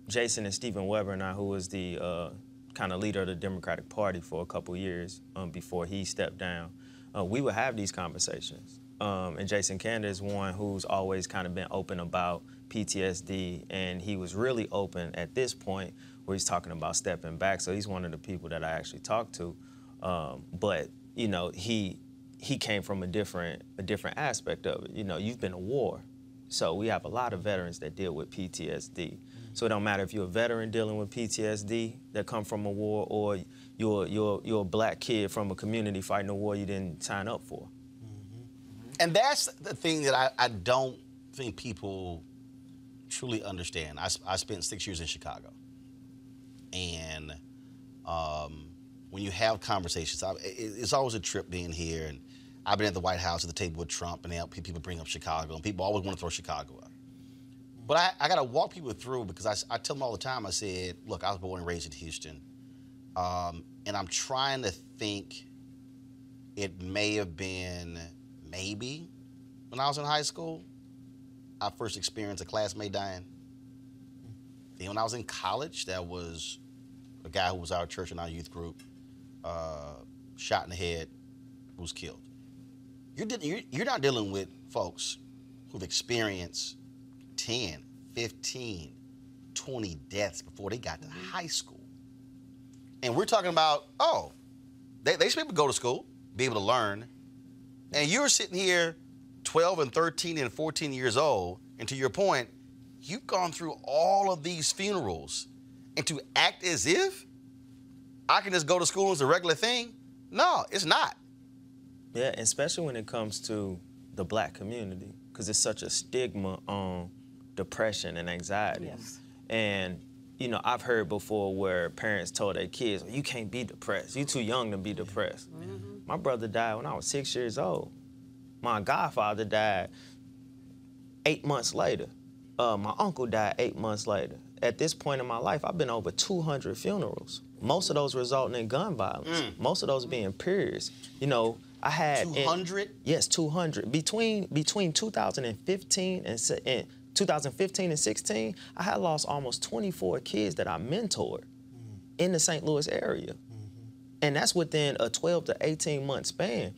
Jason and Stephen Weber and I, who was the kind of leader of the Democratic Party for a couple years before he stepped down, we would have these conversations. And Jason Kander is one who's always kind of been open about PTSD, and he was really open at this point where he's talking about stepping back. So he's one of the people that I actually talked to. But, he came from a different aspect of it. You've been to war. So we have a lot of veterans that deal with PTSD. So it don't matter if you're a veteran dealing with PTSD that come from a war or you're a Black kid from a community fighting a war you didn't sign up for. And that's the thing that I don't think people truly understand. I spent 6 years in Chicago. And when you have conversations, it's always a trip being here. And I've been at the White House at the table with Trump, and people bring up Chicago, and people always want to throw Chicago up. But I got to walk people through because I tell them all the time, I said, look, I was born and raised in Houston, and I'm trying to think it may have been maybe when I was in high school, I first experienced a classmate dying. Then when I was in college, that was a guy who was our church and our youth group, shot in the head, who was killed. You're not dealing with folks who've experienced 10, 15, 20 deaths before they got to high school. And we're talking about, they should be able to go to school, be able to learn. And you're sitting here 12 and 13 and 14 years old, and to your point, you've gone through all of these funerals, and to act as if I can just go to school as a regular thing, no, it's not. Yeah, especially when it comes to the black community, because it's such a stigma on depression and anxiety. Yes. And, you know, I've heard before where parents told their kids, you can't be depressed. You're too young to be depressed. My brother died when I was 6 years old. My godfather died 8 months later. My uncle died 8 months later. At this point in my life, I've been over 200 funerals. Most of those resulting in gun violence. Most of those being periods. You know, I had 200? Yes, 200. Between 2015 and 2015 and 16, I had lost almost 24 kids that I mentored in the St. Louis area. And that's within a 12 to 18 month span.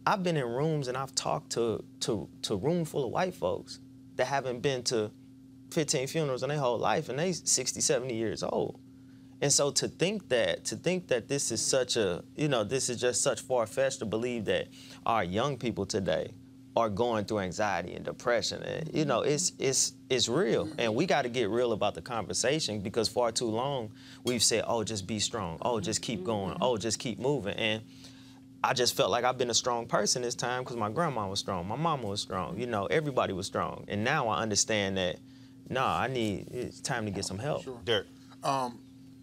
I've been in rooms and I've talked to a room full of white folks that haven't been to 15 funerals in their whole life, and they 60, 70 years old. And so to think that this is such a, you know, this is just such far-fetched to believe that our young people today are going through anxiety and depression. And, you know, it's real. And we got to get real about the conversation, because far too long we've said, oh, just be strong. Oh, just keep going. Oh, just keep moving. And I just felt like I've been a strong person this time because my grandma was strong, my mama was strong, you know, everybody was strong. And now I understand that, no, it's time to get some help. Sure. Derek.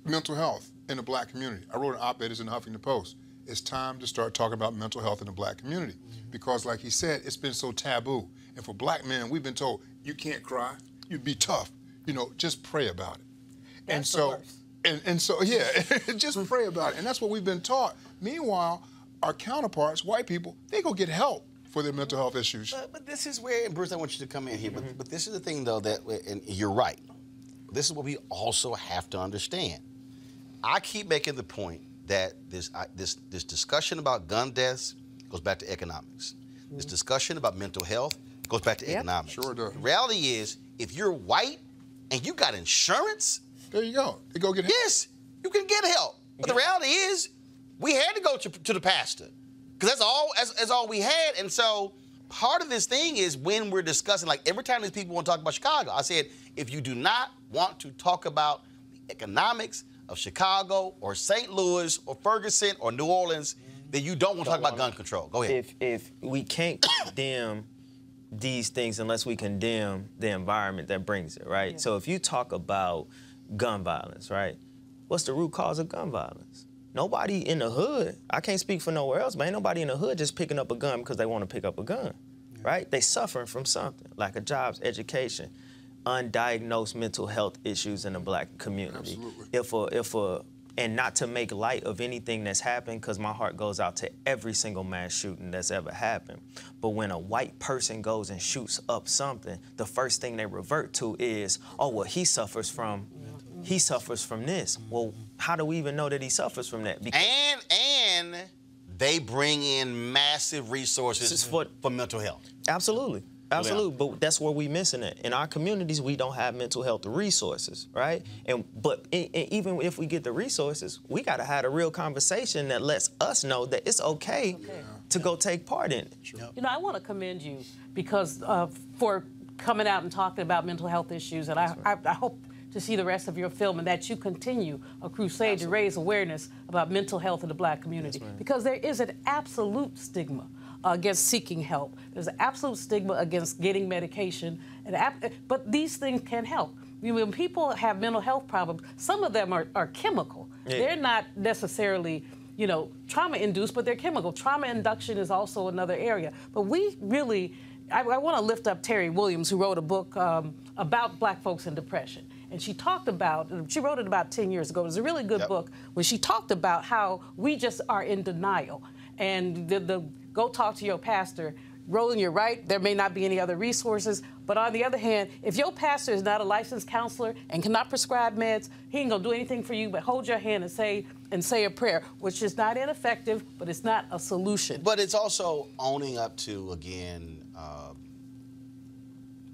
Mental health in the black community. I wrote an op-ed in the Huffington Post. It's time to start talking about mental health in the black community, because like he said, it's been so taboo. And for black men, we've been told, you can't cry, you be tough, you know, just pray about it. And so, yeah, just pray about it. And that's what we've been taught. Meanwhile, our counterparts, white people, they go get help for their mental health issues. But this is where, and Bruce, I want you to come in here, but this is the thing, though, that, and you're right, this is what we also have to understand. I keep making the point that this discussion about gun deaths goes back to economics. This discussion about mental health goes back to economics. Sure does. The reality is, if you're white and you got insurance, there you go. You go get help. Yes, you can get help. But the reality is, we had to go to the pastor, because that's all we had. And so part of this thing is, when we're discussing, like every time these people want to talk about Chicago, I said, if you do not want to talk about the economics of Chicago or St. Louis or Ferguson or New Orleans, then you don't want to talk about gun control. Go ahead. If we can't condemn these things unless we condemn the environment that brings it, right? Yeah. So if you talk about gun violence, right? What's the root cause of gun violence? Nobody in the hood, I can't speak for nowhere else, but ain't nobody in the hood just picking up a gun because they want to pick up a gun, right? They suffering from something, like a jobs, education, undiagnosed mental health issues in the black community. Absolutely. And not to make light of anything that's happened, because my heart goes out to every single mass shooting that's ever happened. But when a white person goes and shoots up something, the first thing they revert to is, oh, well, he suffers from this. Well, how do we even know that he suffers from that? Because and they bring in massive resources for mental health. Absolutely. Absolutely, but that's where we missing it. In our communities, we don't have mental health resources, right? But even if we get the resources, we got to have a real conversation that lets us know that it's okay to go take part in it. Sure. You know, I want to commend you because for coming out and talking about mental health issues, and I hope to see the rest of your film and that you continue a crusade to raise awareness about mental health in the black community, because there is an absolute stigma against seeking help. There's an absolute stigma against getting medication, but these things can help. When people have mental health problems, some of them are chemical. Yeah. They're not necessarily, you know, trauma-induced, but they're chemical. Trauma induction is also another area. But we really, I want to lift up Terry Williams, who wrote a book about black folks and depression. And she wrote it about 10 years ago. It was a really good book when she talked about how we just are in denial. And the go talk to your pastor. Roland, you're right, there may not be any other resources, but on the other hand, if your pastor is not a licensed counselor and cannot prescribe meds, he ain't gonna do anything for you but hold your hand and say a prayer, which is not ineffective, but it's not a solution. But it's also owning up to, again,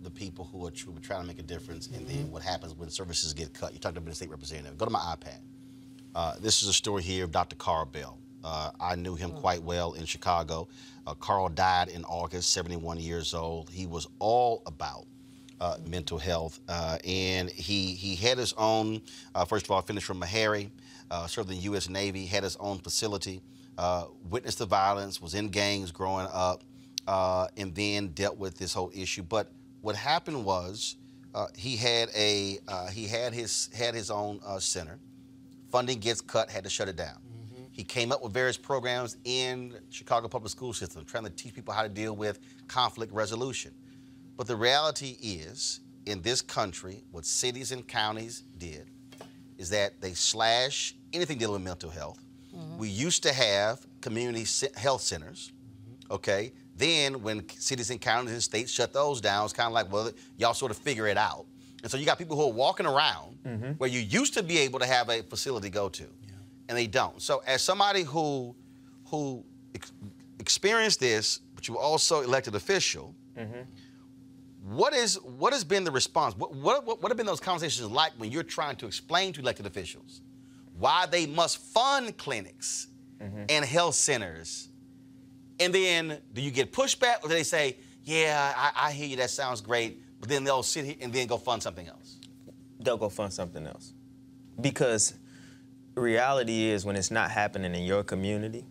the people who are trying to make a difference, and then what happens when services get cut. You talked about the state representative. Go to my iPad. This is a story here of Dr. Carl Bell. I knew him quite well in Chicago. Carl died in August, 71 years old. He was all about mental health, and he had his own, first of all, finished from Meharry, served in the U.S. Navy, had his own facility witnessed the violence, was in gangs growing up, and then dealt with this whole issue. But what happened was he had his own center. Funding gets cut, had to shut it down. He came up with various programs in Chicago public school system, trying to teach people how to deal with conflict resolution. But the reality is, in this country, what cities and counties did is that they slash anything dealing with mental health. We used to have community health centers, okay? Then when cities and counties and states shut those down, it's kind of like, well, y'all sort of figure it out. And so you got people who are walking around where you used to be able to have a facility go to, and they don't. So as somebody who experienced this, but you were also elected official, what has been the response? What have been those conversations like when you're trying to explain to elected officials why they must fund clinics and health centers? And then do you get pushback, or do they say, yeah, I hear you, that sounds great, but then they'll sit here and then go fund something else? They'll go fund something else. Because reality is, when it's not happening in your community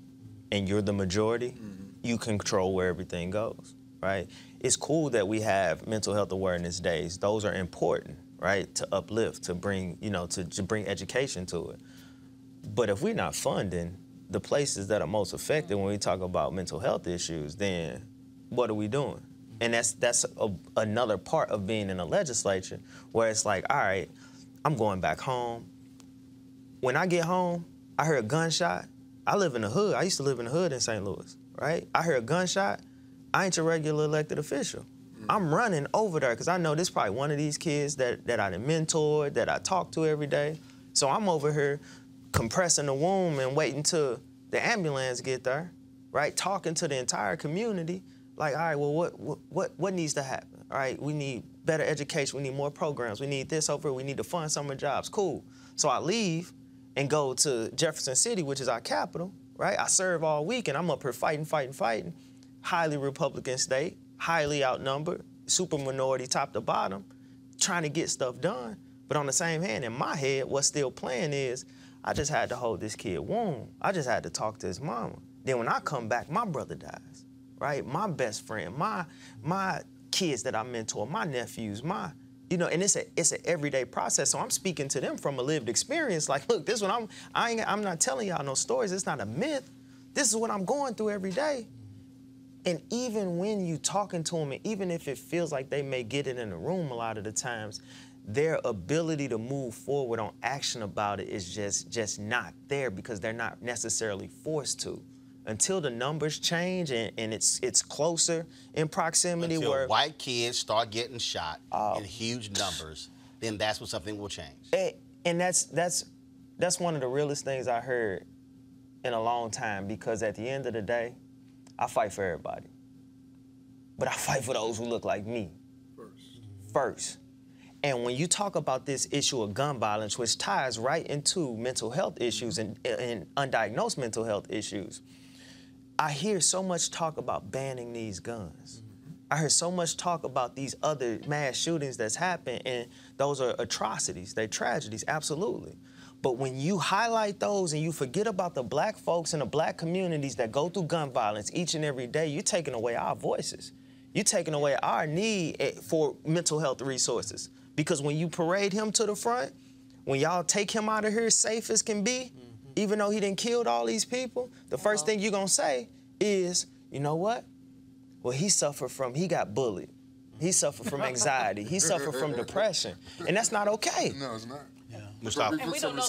and you're the majority, you control where everything goes, right? It's cool that we have mental health awareness days. Those are important, right? To uplift, to bring, to bring education to it. But if we're not funding the places that are most affected when we talk about mental health issues, then what are we doing? And that's another part of being in the legislature, where it's like, all right, I'm going back home. When I get home, I hear a gunshot. I live in the hood. I used to live in the hood in St. Louis, right? I hear a gunshot. I ain't your regular elected official. I'm running over there because I know this is probably one of these kids that I done mentored, that I talk to every day. So I'm over here compressing the womb and waiting till the ambulance get there, right? Talking to the entire community, like, all right, well, what needs to happen? All right, we need better education. We need more programs. We need this over here. We need to fund summer jobs. Cool. So I leave and go to Jefferson City, which is our capital, right? I serve all week, and I'm up here fighting. Highly Republican state, highly outnumbered, super minority top to bottom, trying to get stuff done. But on the same hand, in my head, what's still playing is, I just had to hold this kid warm. I just had to talk to his mama. Then when I come back, my brother dies, right? My best friend, my kids that I mentor, my nephews, and it's an everyday process. So I'm speaking to them from a lived experience. Like, look, this one I'm not telling y'all no stories. It's not a myth. This is what I'm going through every day. And even when you talking to them, and even if it feels like they may get it in the room a lot of the times, their ability to move forward on action about it is just not there, because they're not necessarily forced to. Until the numbers change and it's closer in proximity. Until where white kids start getting shot in huge numbers, then that's when something will change. And that's one of the realest things I heard in a long time, because at the end of the day, I fight for everybody. But I fight for those who look like me first. And when you talk about this issue of gun violence, which ties right into mental health issues and undiagnosed mental health issues, I hear so much talk about banning these guns. I hear so much talk about these other mass shootings that's happened, and those are atrocities, they're tragedies, absolutely. But when you highlight those and you forget about the black folks in the black communities that go through gun violence each and every day, you're taking away our voices. You're taking away our need for mental health resources. Because when you parade him to the front, when y'all take him out of here safe as can be, even though he done killed all these people, the first thing you're gonna say is, you know what? Well, he got bullied. He suffered from anxiety. He suffered from depression. And that's not okay. No, it's not. Yeah. Mustafa. And we don't know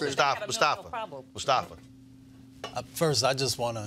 Mustafa. First, I just want to,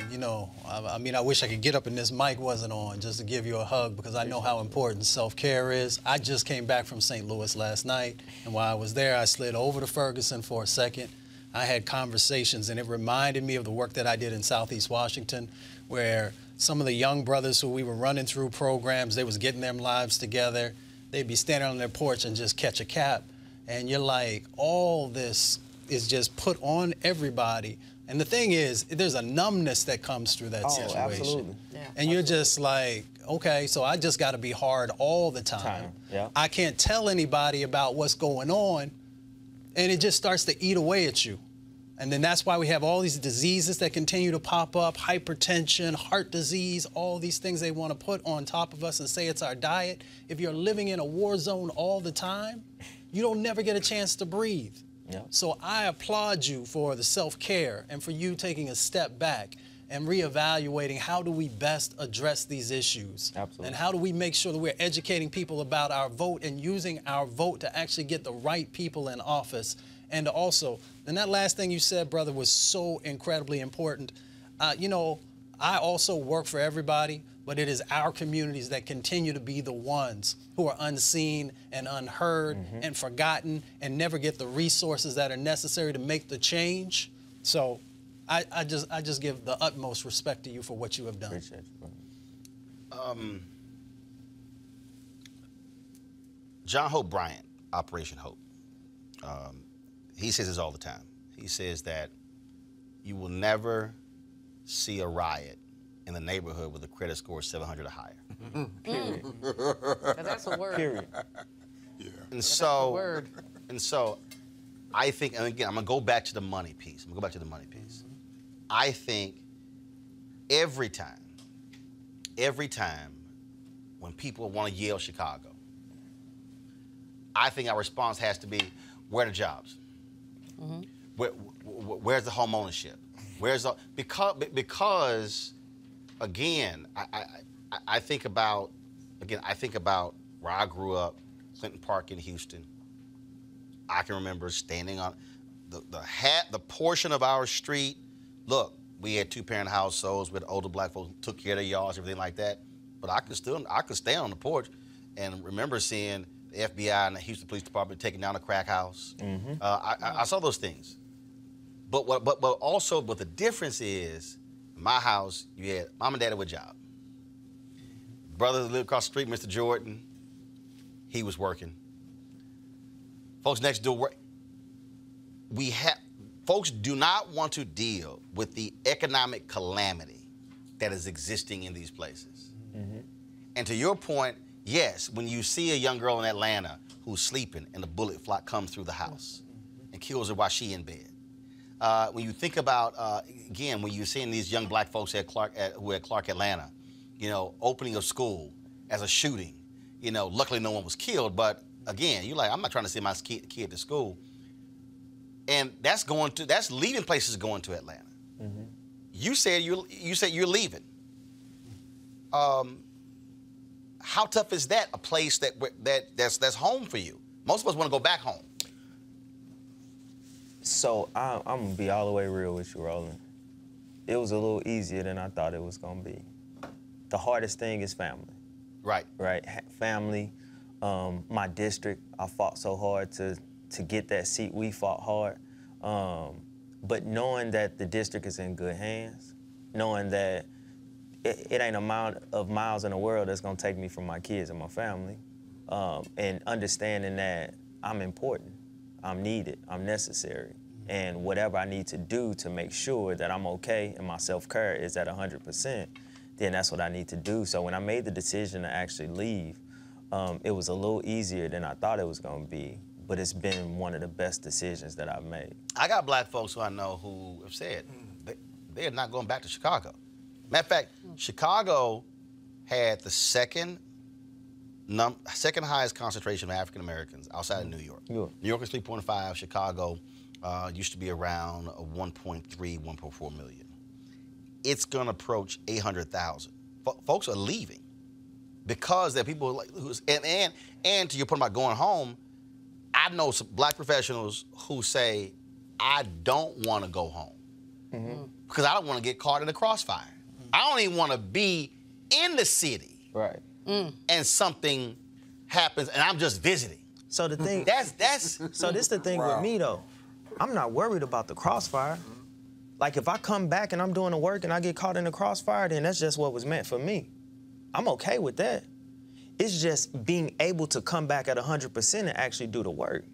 I wish I could get up and this mic wasn't on just to give you a hug, because I know how important self-care is. I just came back from St. Louis last night, and while I was there, I slid over to Ferguson for a second. I had conversations, and it reminded me of the work that I did in Southeast Washington, where some of the young brothers who we were running through programs, they was getting their lives together. They'd be standing on their porch and just catch a cab. And you're like, all this is just put on everybody. And the thing is, there's a numbness that comes through that situation. Absolutely. Yeah, and you're just like, okay, so I just got to be hard all the time. Yeah. I can't tell anybody about what's going on, and it just starts to eat away at you. And then that's why we have all these diseases that continue to pop up, hypertension, heart disease, all these things they want to put on top of us and say it's our diet. If you're living in a war zone all the time, you don't never get a chance to breathe. Yeah. So I applaud you for the self-care and for you taking a step back and reevaluating how do we best address these issues. Absolutely. And how do we make sure that we're educating people about our vote and using our vote to actually get the right people in office. And also, and that last thing you said, brother, was so incredibly important. You know, I also work for everybody, but it is our communities that continue to be the ones who are unseen and unheard and forgotten and never get the resources that are necessary to make the change. So I just give the utmost respect to you for what you have done. Appreciate you, brother. John Hope Bryant, Operation Hope. He says this all the time. He says that you will never see a riot in the neighborhood with a credit score 700 or higher. Period. That's a word. Period. Yeah. And so, I think, and again, I'm gonna go back to the money piece. I think every time when people want to yell Chicago, I think our response has to be, where are the jobs? Where's the home ownership? Because again, I think about where I grew up, Clinton Park in Houston. I can remember standing on the portion of our street. Look, we had two-parent households with older black folks who took care of their yards, everything like that. But I could stand on the porch and remember seeing the FBI and the Houston Police Department taking down a crack house. I saw those things. But the difference is, in my house, you had mom and dad with a job. Brother that lived across the street, Mr. Jordan, he was working. Folks next door work. Folks do not want to deal with the economic calamity that is existing in these places. And to your point, yes, when you see a young girl in Atlanta who's sleeping and a bullet comes through the house and kills her while she's in bed. When you think about, again, when you're seeing these young black folks at Clark Atlanta, you know, opening of school as a shooting, you know, luckily no one was killed, but again, you're like, I'm not trying to send my kid to school. And that's leaving places going to Atlanta. You said you're leaving. How tough is that? A place that's home for you. Most of us want to go back home. So I'm gonna be all the way real with you, Roland. It was a little easier than I thought it was gonna be. The hardest thing is family. Right. Right. Family. My district. I fought so hard to get that seat. We fought hard. But knowing that the district is in good hands, knowing that it ain't amount of miles in the world that's gonna take me from my kids and my family, and understanding that I'm important, I'm needed, I'm necessary, and whatever I need to do to make sure that I'm okay and my self-care is at 100%, then that's what I need to do. So when I made the decision to actually leave, it was a little easier than I thought it was gonna be, but it's been one of the best decisions that I've made. I got black folks who I know who have said they're not going back to Chicago. Matter of fact, Chicago had the second highest concentration of African Americans outside of New York. New York is 3.5. Chicago used to be around 1.3, 1.4 million. It's going to approach 800,000. Folks are leaving because there are people like and to your point about going home. I know some black professionals who say, I don't want to go home because I don't want to get caught in the crossfire. I don't even want to be in the city. Right. And something happens and I'm just visiting. So the thing so this the thing with me though. I'm not worried about the crossfire. Like if I come back and I'm doing the work and I get caught in the crossfire, then that's just what was meant for me. I'm okay with that. It's just being able to come back at 100% and actually do the work,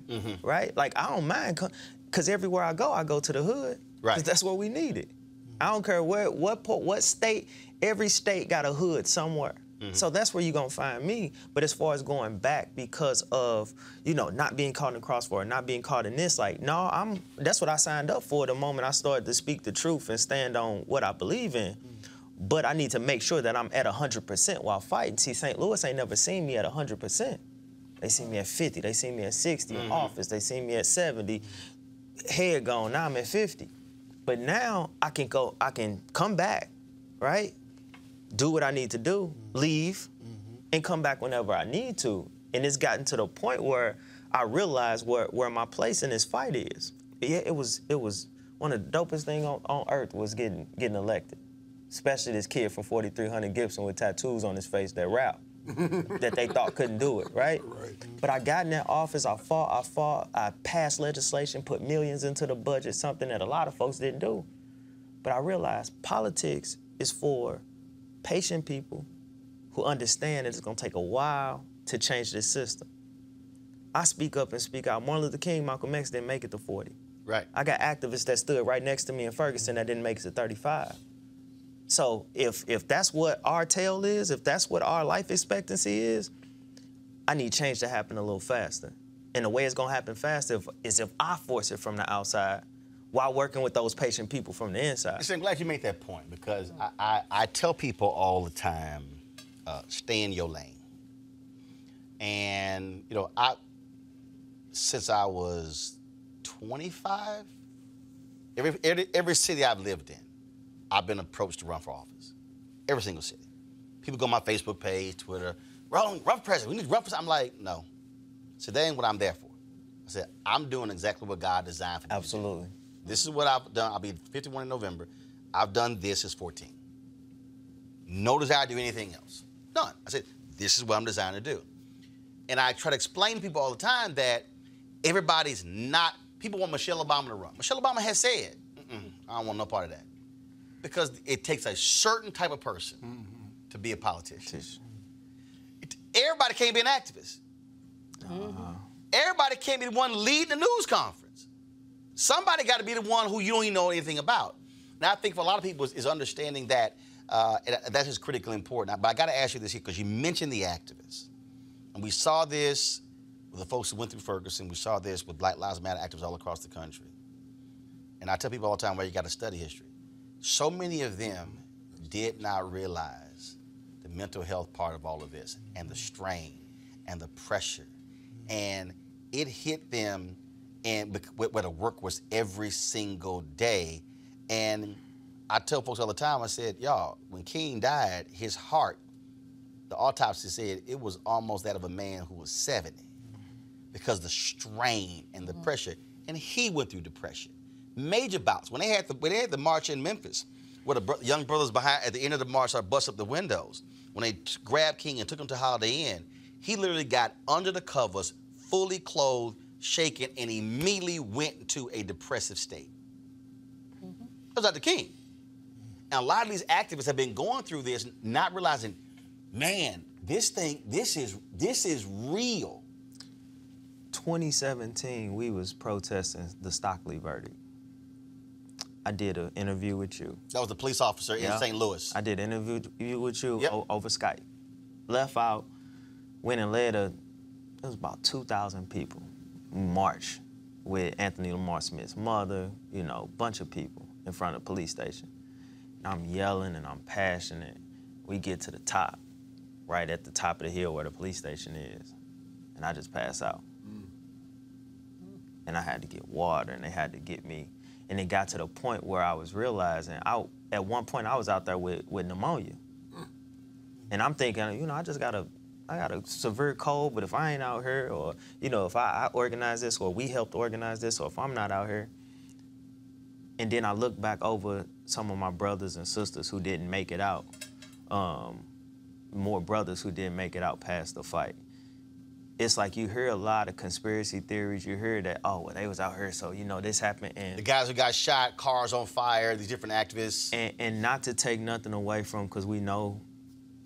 right? Like I don't mind, because everywhere I go to the hood, because that's what we needed. I don't care what state, every state got a hood somewhere. So that's where you're gonna find me. But as far as going back because of, you know, not being caught in the crossfire, not being caught in this, like, no, that's what I signed up for the moment I started to speak the truth and stand on what I believe in. But I need to make sure that I'm at 100% while fighting. See, St. Louis ain't never seen me at 100%. They see me at 50, they see me at 60 in office, they see me at 70, head gone, now I'm at 50. But now I can come back, right? Do what I need to do, leave, and come back whenever I need to. And it's gotten to the point where I realize where my place in this fight is. Yeah, it was one of the dopest things on earth was getting elected. Especially this kid from 4300 Gibson with tattoos on his face that rap, that they thought couldn't do it, right? But I got in that office, I fought, I passed legislation, put millions into the budget, something that a lot of folks didn't do. But I realized politics is for patient people who understand that it's gonna take a while to change this system. I speak up and speak out. Martin Luther King, Malcolm X didn't make it to 40. Right. I got activists that stood right next to me in Ferguson that didn't make it to 35. So if that's what our tale is, if that's what our life expectancy is, I need change to happen a little faster. And the way it's gonna happen faster is if I force it from the outside while working with those patient people from the inside. I'm glad you made that point because I tell people all the time, stay in your lane. And, you know, since I was 25, every city I've lived in, I've been approached to run for office. Every single city. People go on my Facebook page, Twitter, run for president, we need to run for president. I'm like, no. So that ain't what I'm there for. I said, I'm doing exactly what God designed for me. Absolutely. This is what I've done. I'll be 51 in November. I've done this since 14. No desire to do anything else. None. I said, this is what I'm designed to do. And I try to explain to people all the time that everybody's not, people want Michelle Obama to run. Michelle Obama has said, I don't want no part of that. Because it takes a certain type of person to be a politician. Everybody can't be an activist. Everybody can't be the one leading the news conference. Somebody got to be the one who you don't even know anything about. And I think for a lot of people is understanding that that is critically important. But I got to ask you this here because you mentioned the activists. And we saw this with the folks who went through Ferguson. We saw this with Black Lives Matter activists all across the country. And I tell people all the time, well, you got to study history. So many of them did not realize the mental health part of all of this and the strain and the pressure. And it hit them and where the work was every single day. And I tell folks all the time, I said, y'all, when King died, his heart, the autopsy said it was almost that of a man who was 70 because the strain and the pressure. And he went through depression. Major bouts. When they had the march in Memphis, where the young brothers behind at the end of the march started busting up the windows, when they grabbed King and took him to Holiday Inn, he literally got under the covers, fully clothed, shaken, and immediately went into a depressive state. That was Dr. King. And a lot of these activists have been going through this, not realizing, man, this is real. 2017, we was protesting the Stockley verdict. I did an interview with you. That was the police officer in St. Louis. I did an interview with you over Skype. Left out, went and led it was about 2,000 people march with Anthony Lamar Smith's mother, you know, bunch of people in front of the police station. And I'm yelling and I'm passionate. We get to the top, right at the top of the hill where the police station is. And I just pass out. And I had to get water and they had to get me. And it got to the point where I was realizing, at one point I was out there with pneumonia. And I'm thinking, you know, I got a severe cold, but if I ain't out here, or, you know, if I organize this, or we helped organize this, or if I'm not out here. And then I look back over some of my brothers and sisters who didn't make it out, more brothers who didn't make it out past the fight. It's like you hear a lot of conspiracy theories. You hear that, oh, well, they was out here, so, you know, this happened. And the guys who got shot, cars on fire, these different activists. And not to take nothing away from, because we know,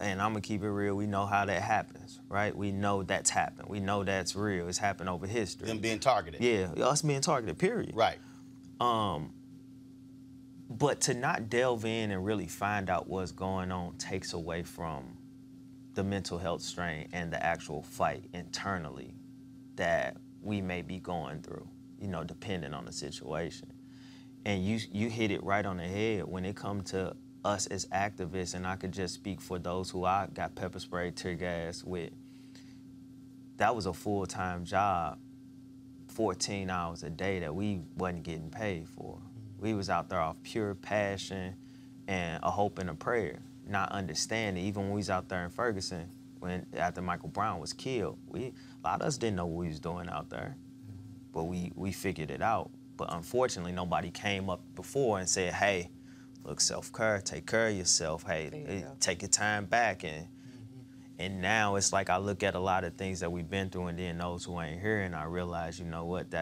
and I'm going to keep it real, we know how that happens, right? We know that's happened. We know that's real. It's happened over history. Them being targeted. Yeah, us being targeted, period. Right. But to not delve in and really find out what's going on takes away from the mental health strain and the actual fight internally that we may be going through, you know, depending on the situation. And you hit it right on the head when it comes to us as activists, and I could just speak for those who I got pepper sprayed, tear gas with. That was a full-time job, 14 hours a day that we wasn't getting paid for. We was out there off pure passion and a hope and a prayer, not understanding. Even when we was out there in Ferguson, after Michael Brown was killed, a lot of us didn't know what we was doing out there, but we figured it out. But unfortunately, nobody came up before and said, hey, look, self-care, take care of yourself. Hey, take your time back. And now it's like I look at a lot of things that we've been through, and then those who ain't here, and I realize, you know what,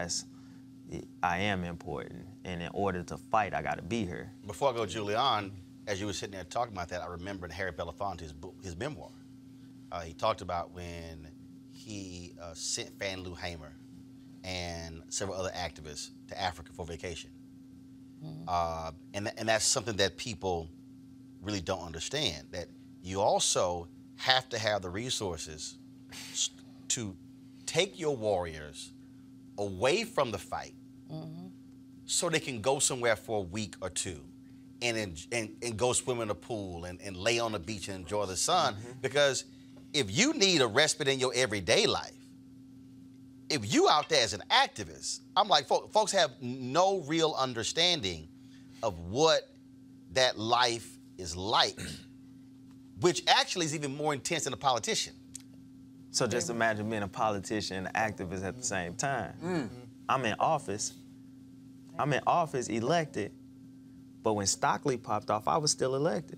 I am important. And in order to fight, I got to be here. Before I go, Julian, as you were sitting there talking about that, I remembered Harry Belafonte's book, his memoir. He talked about when he sent Fannie Lou Hamer and several other activists to Africa for vacation. And that's something that people really don't understand, that you also have to have the resources to take your warriors away from the fight so they can go somewhere for a week or two and go swim in a pool and lay on the beach and enjoy the sun. Because if you need a respite in your everyday life, if you out there as an activist, I'm like, folks have no real understanding of what that life is like, which actually is even more intense than a politician. So just imagine being a politician and an activist at the same time. I'm in office, elected, but when Stockley popped off, I was still elected.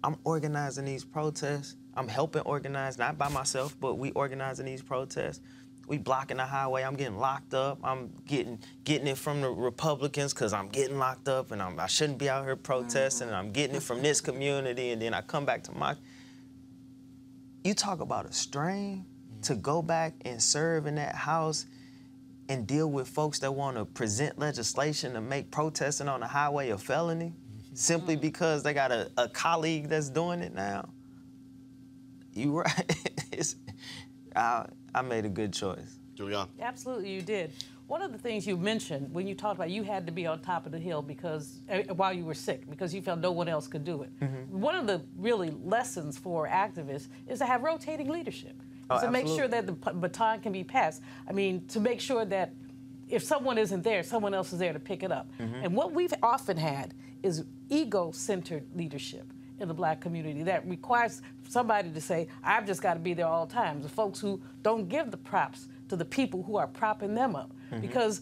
I'm organizing these protests. I'm helping organize, not by myself, but we organizing these protests. We blocking the highway. I'm getting locked up. I'm getting it from the Republicans because I'm getting locked up and I shouldn't be out here protesting. And I'm getting it from this community, and then I come back to my... You talk about a strain to go back and serve in that house and deal with folks that want to present legislation to make protesting on the highway a felony simply because they got a colleague that's doing it now. You right. I made a good choice. Julian? Absolutely, you did. One of the things you mentioned when you talked about you had to be on top of the hill because while you were sick, because you felt no one else could do it. One of the really lessons for activists is to have rotating leadership. To make sure that the baton can be passed. I mean, to make sure that if someone isn't there, someone else is there to pick it up. And what we've often had is ego-centered leadership in the black community that requires somebody to say, I've just got to be there all the time. The folks who don't give the props to the people who are propping them up. Because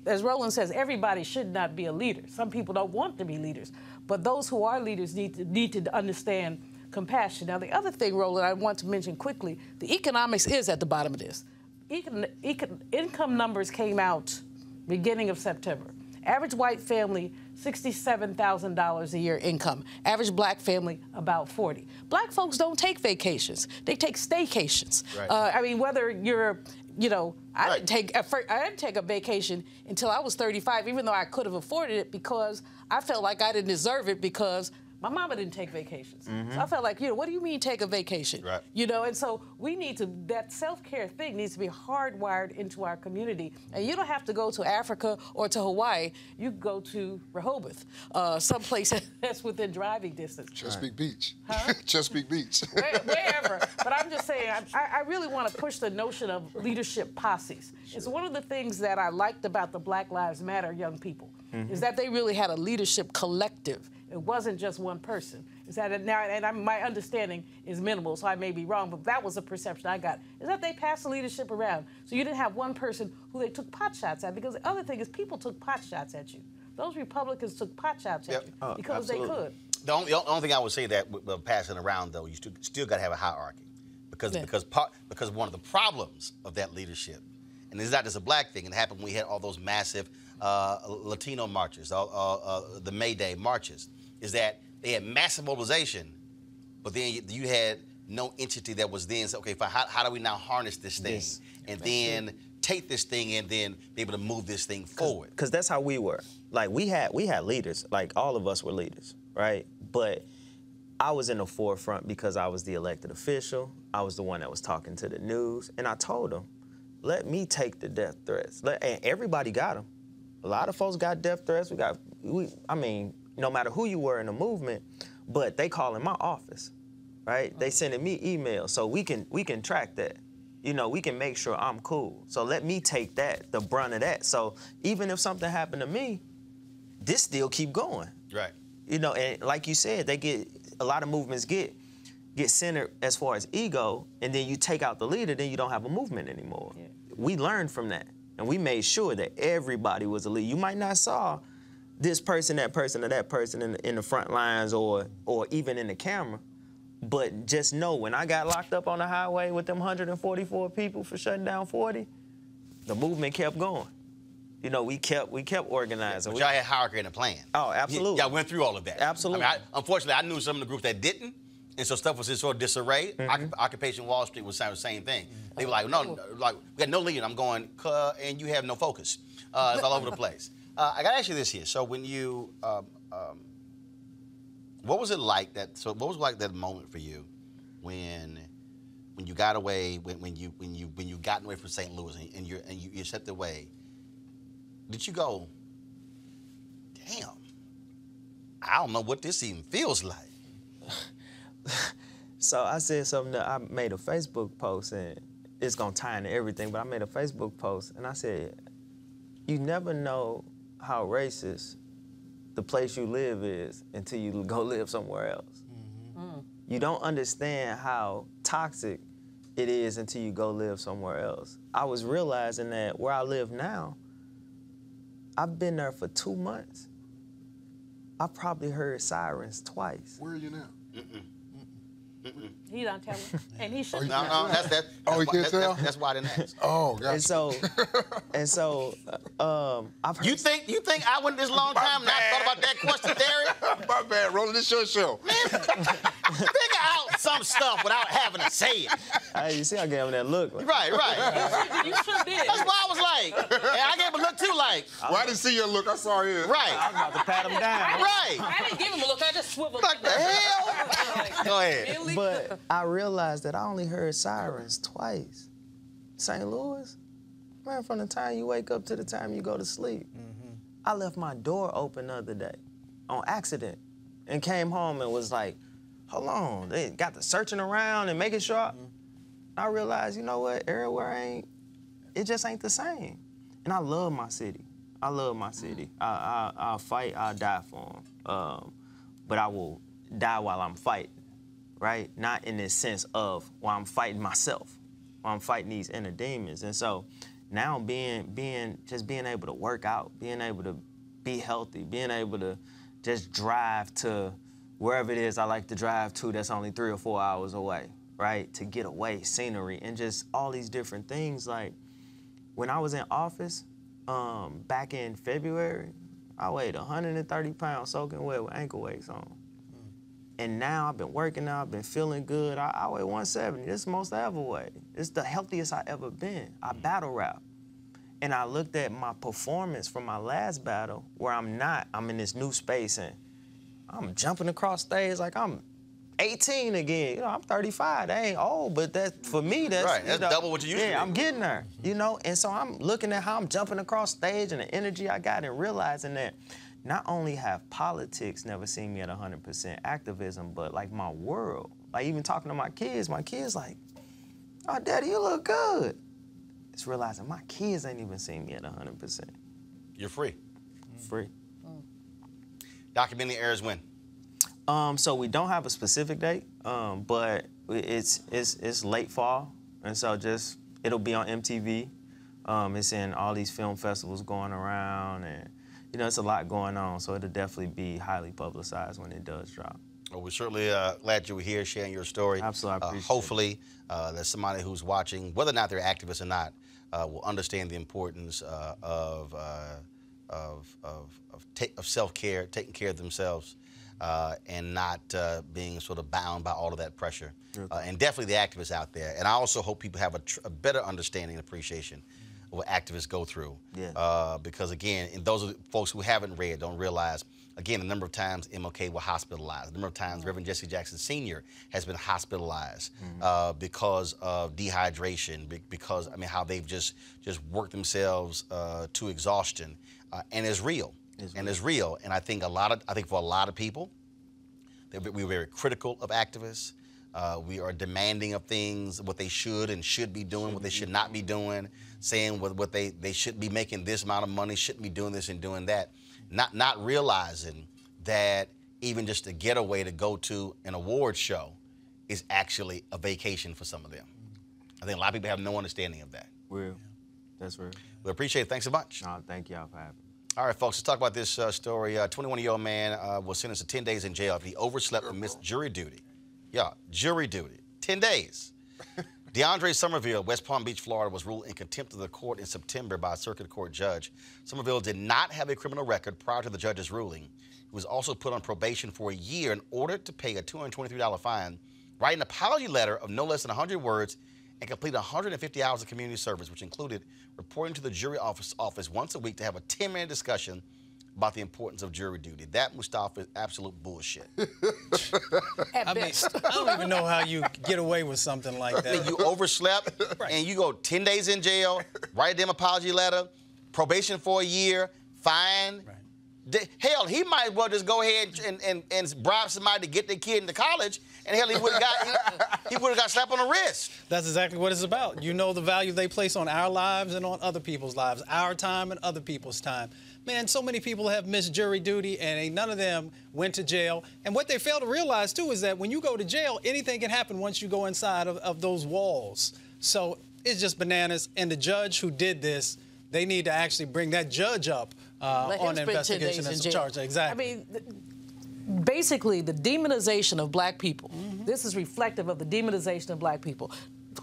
as Roland says, everybody should not be a leader. Some people don't want to be leaders. But those who are leaders need to understand compassion. Now, the other thing, Roland, I want to mention quickly, the economics is at the bottom of this. Income numbers came out beginning of September. Average white family, $67,000 a year income. Average black family, about 40. Black folks don't take vacations. They take staycations. Right. I mean, whether you're, you know, I didn't take a vacation until I was 35, even though I could have afforded it because I felt like I didn't deserve it because my mama didn't take vacations. So I felt like, you know, what do you mean take a vacation? Right. You know, and so we need to, that self-care thing needs to be hardwired into our community. And you don't have to go to Africa or to Hawaii. You go to Rehoboth, someplace that's within driving distance. Chesapeake Beach. Huh? Chesapeake Beach. Wherever. But I'm just saying, I really want to push the notion of leadership posses. It's one of the things that I liked about the Black Lives Matter young people, is that they really had a leadership collective. It wasn't just one person. Is that now? And my understanding is minimal, so I may be wrong, but that was the perception I got. Is that they passed the leadership around, so you didn't have one person who they took pot shots at. Because the other thing is, people took pot shots at you. Those Republicans took pot shots at you because they could. The only thing I would say that with passing around though, you still got to have a hierarchy, because one of the problems of that leadership, and it's not just a black thing. It happened when we had all those massive Latino marches, the May Day marches. Is that they had massive mobilization, but then you had no entity that was then say, okay, how do we now harness this thing and then take this thing and then be able to move this thing forward? Because that's how we were. Like we had leaders. Like all of us were leaders, right? But I was in the forefront because I was the elected official. I was the one that was talking to the news. And I told them, let me take the death threats. And everybody got them. A lot of folks got death threats. I mean, no matter who you were in the movement, but they calling my office, right? They sending me emails, so we can track that. You know, we can make sure I'm cool. So let me take the brunt of that. So even if something happened to me, this still keep going. Right. You know, and like you said, a lot of movements get centered as far as ego, and then you take out the leader, then you don't have a movement anymore. Yeah. We learned from that, and we made sure that everybody was a leader. You might not saw this person, that person, or that person in the front lines or even in the camera, but just know when I got locked up on the highway with them 144 people for shutting down 40, the movement kept going. You know, we kept organizing. But y'all had hierarchy and a plan. Oh, absolutely. Y'all went through all of that. Absolutely. I mean, unfortunately, I knew some of the groups that didn't, and so stuff was in sort of disarray. Occupation Wall Street was the same thing. They were like, no, like, we got no lead. I'm going, and you have no focus. It's all over the place. I got to ask you this here. So when you, what was it like that? So what was like that moment for you when you got away, when you got away from St. Louis and you stepped away? Did you go, damn, I don't know what this even feels like? So I said something that I made a Facebook post, and it's gonna tie into everything, but I made a Facebook post and I said, you never know how racist the place you live is until you go live somewhere else. You don't understand how toxic it is until you go live somewhere else. I was realizing that where I live now, I've been there for 2 months. I probably heard sirens twice. Where are you now? He don't tell me, and he should. No, that's that. Oh, you can't tell? That's why I didn't ask. Oh, gotcha. And so, I've heard. You think I went this long time and I thought about that question, Derek? My bad, Roland. This your show. Man, figure out some stuff without having to say it. Hey, you see, I gave him that look. Like. Right. You sure did. That's why I was like, and I gave him a look too, like. Well, I didn't see your look. I saw his. Right. I was about to pat him down. Right. I didn't give him a look. I just swiveled. What the hell? Go ahead. Really? But I realized that I only heard sirens twice. St. Louis, man, from the time you wake up to the time you go to sleep. I left my door open the other day on accident and came home and was like, hold on, they got the searching around and making sure. I realized, you know what, everywhere it just ain't the same. And I love my city. I love my city. I'll fight, I'll die for them. But I will die while I'm fighting. Right? Not in this sense of, well, I'm fighting myself, while I'm fighting these inner demons. And so now being able to work out, being able to be healthy, being able to just drive to wherever it is I like to drive to that's only 3 or 4 hours away, right? To get away, scenery, and just all these different things. Like when I was in office back in February, I weighed 130 pounds soaking wet with ankle weights on. And now I've been working out, I've been feeling good. I weigh 170. This is the most I ever weighed. It's the healthiest I ever been. I battle rap. And I looked at my performance from my last battle where I'm in this new space and I'm jumping across stage like I'm 18 again. You know, I'm 35. That ain't old, but for me, that's right. That's double what you used to be. Yeah, I'm getting there, you know? And so I'm looking at how I'm jumping across stage and the energy I got and realizing that not only have politics never seen me at 100% activism, but like my world, like even talking to my kids like, oh, Daddy, you look good. It's realizing my kids ain't even seen me at 100%. You're free. Free. Documentary airs when? So we don't have a specific date, but it's late fall, and so it'll be on MTV. It's in all these film festivals going around, and you know, it's a lot going on, so it'll definitely be highly publicized when it does drop. Well, we're certainly glad you were here sharing your story. Absolutely, I appreciate hopefully, there's somebody who's watching, whether or not they're activists or not, will understand the importance of self-care, taking care of themselves, and not being sort of bound by all of that pressure. And definitely the activists out there. And I also hope people have a better understanding and appreciation of what activists go through. Yeah. Because again, and those are the folks who haven't read, don't realize Again, the number of times MLK was hospitalized, the number of times Reverend Jesse Jackson Sr. has been hospitalized because of dehydration, because, I mean, how they've just worked themselves to exhaustion. And it's real. It's real. And I think for a lot of people, we're very critical of activists. We are demanding of things, what they should and should be doing, what they should not be doing, saying what they should be making this amount of money, shouldn't be doing this and doing that. Not realizing that even just a getaway to go to an award show is actually a vacation for some of them. I think a lot of people have no understanding of that. Real. That's real. We appreciate it. Thanks so much. No, thank y'all for having me. All right, folks, let's talk about this story. A 21-year-old man was sentenced to 10 days in jail after he overslept and missed jury duty. Yeah, jury duty. 10 days. DeAndre Somerville, West Palm Beach, Florida, was ruled in contempt of the court in September by a circuit court judge. Somerville did not have a criminal record prior to the judge's ruling. He was also put on probation for a year in order to pay a $223 fine, write an apology letter of no less than 100 words, and complete 150 hours of community service, which included reporting to the jury office once a week to have a 10-minute discussion about the importance of jury duty. That, Mustafa, is absolute bullshit. I don't even know how you get away with something like that. I mean, you overslept, and you go 10 days in jail, write them apology letter, probation for a year, fine. Hell, he might as well just go ahead and bribe somebody to get their kid into college, and hell, he would have got slapped on the wrist. That's exactly what it's about. You know the value they place on our lives and on other people's lives, our time and other people's time. Man, so many people have missed jury duty, and none of them went to jail. And what they fail to realize, too, is that when you go to jail, anything can happen once you go inside of those walls. So it's just bananas. And the judge who did this, they need to actually bring that judge up on investigation and some charge. Exactly. I mean, basically, the demonization of black people. This is reflective of the demonization of black people.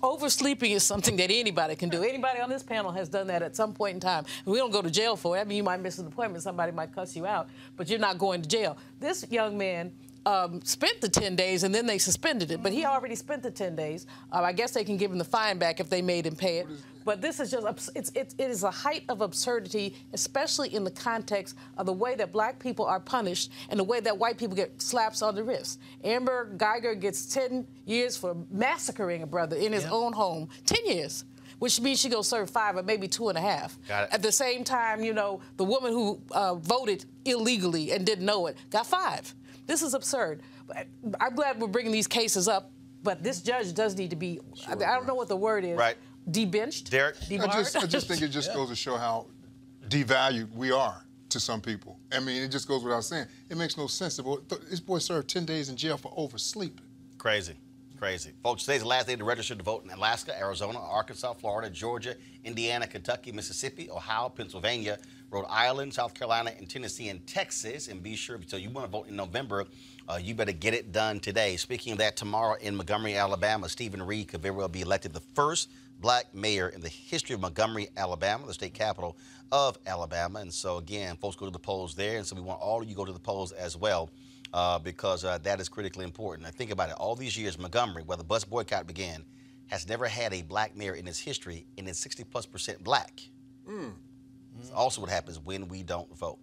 Oversleeping is something that anybody can do. Anybody on this panel has done that at some point in time. We don't go to jail for it. I mean, you might miss an appointment, somebody might cuss you out, but you're not going to jail. This young man spent the 10 days, and then they suspended it, but he already spent the 10 days. I guess they can give him the fine back if they made him pay it. But this is just, it is a height of absurdity, especially in the context of the way that black people are punished and the way that white people get slaps on the wrist. Amber Guyger gets 10 years for massacring a brother in his own home. 10 years. Which means she gonna serve 5 or maybe 2.5. Got it. At the same time, you know, the woman who voted illegally and didn't know it got 5. This is absurd. I'm glad we're bringing these cases up, but this judge does need to be, I don't know what the word is. Right. Debenched? Derek? I just think it just goes to show how devalued we are to some people. I mean, it just goes without saying. It makes no sense. This boy served 10 days in jail for oversleeping. Crazy. Crazy. Folks, today's the last day to register to vote in Alaska, Arizona, Arkansas, Florida, Georgia, Indiana, Kentucky, Mississippi, Ohio, Pennsylvania, Rhode Island, South Carolina, and Tennessee, and Texas. And be sure, so you want to vote in November, you better get it done today. Speaking of that, tomorrow in Montgomery, Alabama, Stephen Reed could very well be elected the first black mayor in the history of Montgomery, Alabama, the state capital of Alabama. And so, again, folks go to the polls there. And so we want all of you to go to the polls as well. Because that is critically important. Now, think about it. All these years, Montgomery, where the bus boycott began, has never had a black mayor in its history, and it's 60+% black. That's also what happens when we don't vote.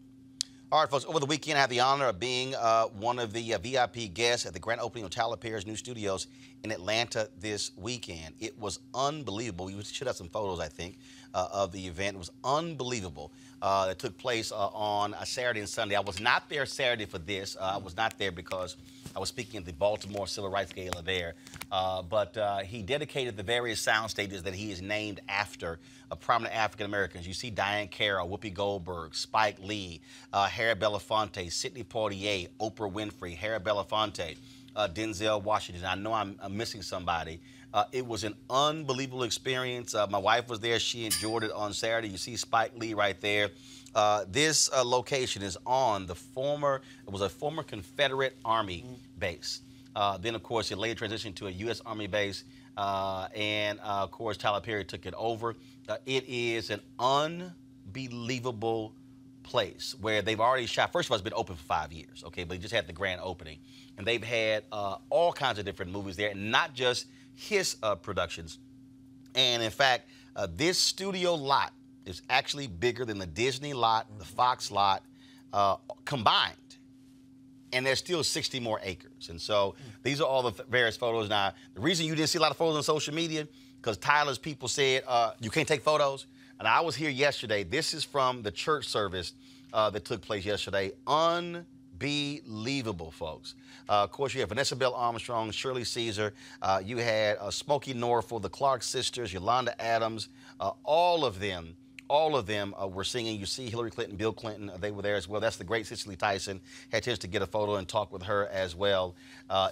All right, folks, over the weekend, I had the honor of being one of the VIP guests at the grand opening of Tyler Perry's new studios in Atlanta this weekend. It was unbelievable. We should have some photos, I think, of the event. It was unbelievable. It took place on a Saturday and Sunday. I was not there Saturday for this. I was not there because I was speaking at the Baltimore Civil Rights Gala there. But he dedicated the various sound stages that he is named after prominent African Americans. You see Diane Carroll, Whoopi Goldberg, Spike Lee, Harry Belafonte, Sidney Poitier, Oprah Winfrey, Harry Belafonte, Denzel Washington. I know I'm missing somebody. It was an unbelievable experience. My wife was there. She enjoyed it on Saturday. You see Spike Lee right there. This location is on it was a former Confederate Army base. Then, of course, it later transitioned to a U.S. Army base. And, of course, Tyler Perry took it over. It is an unbelievable place where they've already shot. First of all, it's been open for 5 years, okay? But they just had the grand opening. And they've had all kinds of different movies there, and not just his productions. And, in fact, this studio lot is actually bigger than the Disney lot, the Fox lot combined. and there's still 60 more acres. And so these are all the various photos. Now, the reason you didn't see a lot of photos on social media, because Tyler's people said you can't take photos. And I was here yesterday. This is from the church service that took place yesterday. Unbelievable, folks. Of course, you have Vanessa Bell Armstrong, Shirley Caesar. You had Smokey Norfolk, the Clark sisters, Yolanda Adams. All of them were singing. You see Hillary Clinton, Bill Clinton, they were there as well. That's the great Cicely Tyson. Had a chance to get a photo and talk with her as well.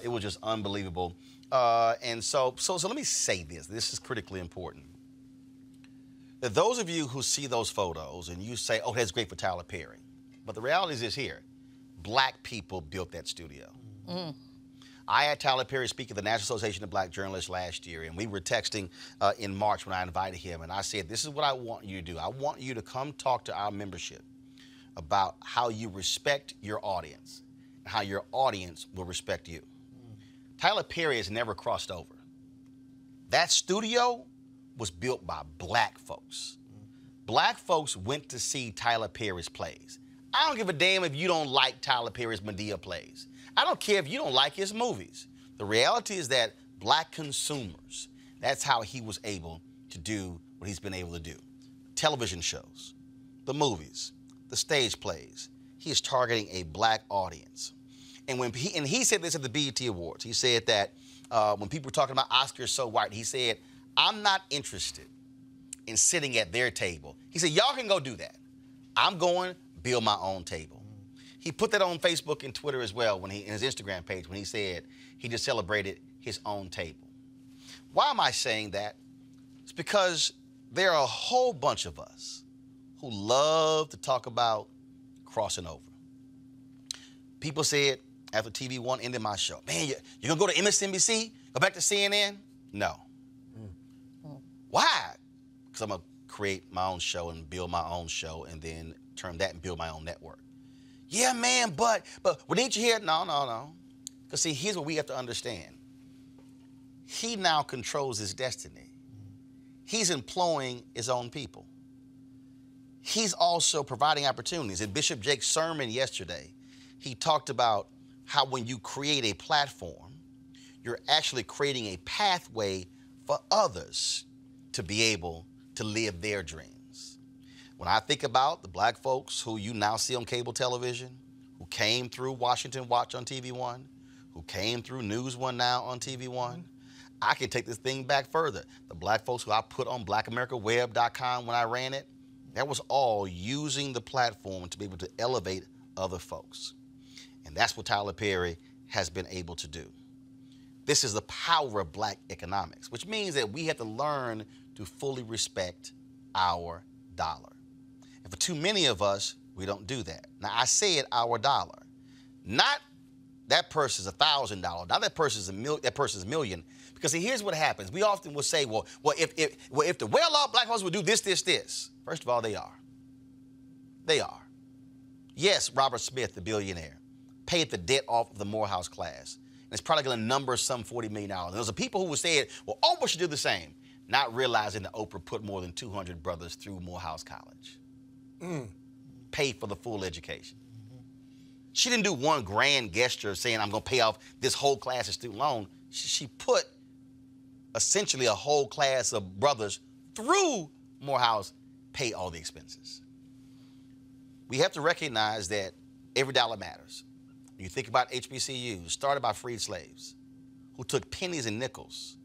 It was just unbelievable. And so let me say this. This is critically important. That those of you who see those photos and you say, oh, that's great for Tyler Perry. But the reality is this here. Black people built that studio. I had Tyler Perry speak at the National Association of Black Journalists last year, and we were texting in March when I invited him, and I said, this is what I want you to do. I want you to come talk to our membership about how you respect your audience and how your audience will respect you. Tyler Perry has never crossed over. That studio was built by black folks. Black folks went to see Tyler Perry's plays. I don't give a damn if you don't like Tyler Perry's Medea plays. I don't care if you don't like his movies. The reality is that black consumers, that's how he was able to do what he's been able to do. Television shows, the movies, the stage plays. He is targeting a black audience. And he said this at the BET Awards. He said that when people were talking about Oscars so white, he said, I'm not interested in sitting at their table. He said, y'all can go do that. I'm going build my own table. He put that on Facebook and Twitter as well in his Instagram page when he said he just celebrated his own table. Why am I saying that? It's because there are a whole bunch of us who love to talk about crossing over. People said after TV One ended my show, man, you're going to go to MSNBC? Go back to CNN? No. Why? Because I'm going to create my own show and build my own show and then turn that and build my own network. Yeah, man, but we need you here. No. Because, see, here's what we have to understand. He now controls his destiny. He's employing his own people. He's also providing opportunities. In Bishop Jake's sermon yesterday, he talked about how when you create a platform, you're actually creating a pathway for others to be able to live their dreams. When I think about the black folks who you now see on cable television, who came through Washington Watch on TV One, who came through News One Now on TV One, I can take this thing back further. The black folks who I put on blackamericaweb.com when I ran it, that was all using the platform to be able to elevate other folks. And that's what Tyler Perry has been able to do. This is the power of black economics, which means that we have to learn to fully respect our dollar. And for too many of us, we don't do that. Now, I said our dollar. Not that person's $1,000, not that person's a million. Because see, here's what happens. We often will say, well, if the well-off black folks would do this. First of all, they are. They are. Yes, Robert Smith, the billionaire, paid the debt off of the Morehouse class. And it's probably going to number some $40 million. And there's people who would say, well, Oprah should do the same, not realizing that Oprah put more than 200 brothers through Morehouse College. Paid for the full education. She didn't do one grand gesture saying, I'm going to pay off this whole class of student loan. She put essentially a whole class of brothers through Morehouse, pay all the expenses. We have to recognize that every dollar matters. When you think about HBCUs, started by freed slaves who took pennies and nickels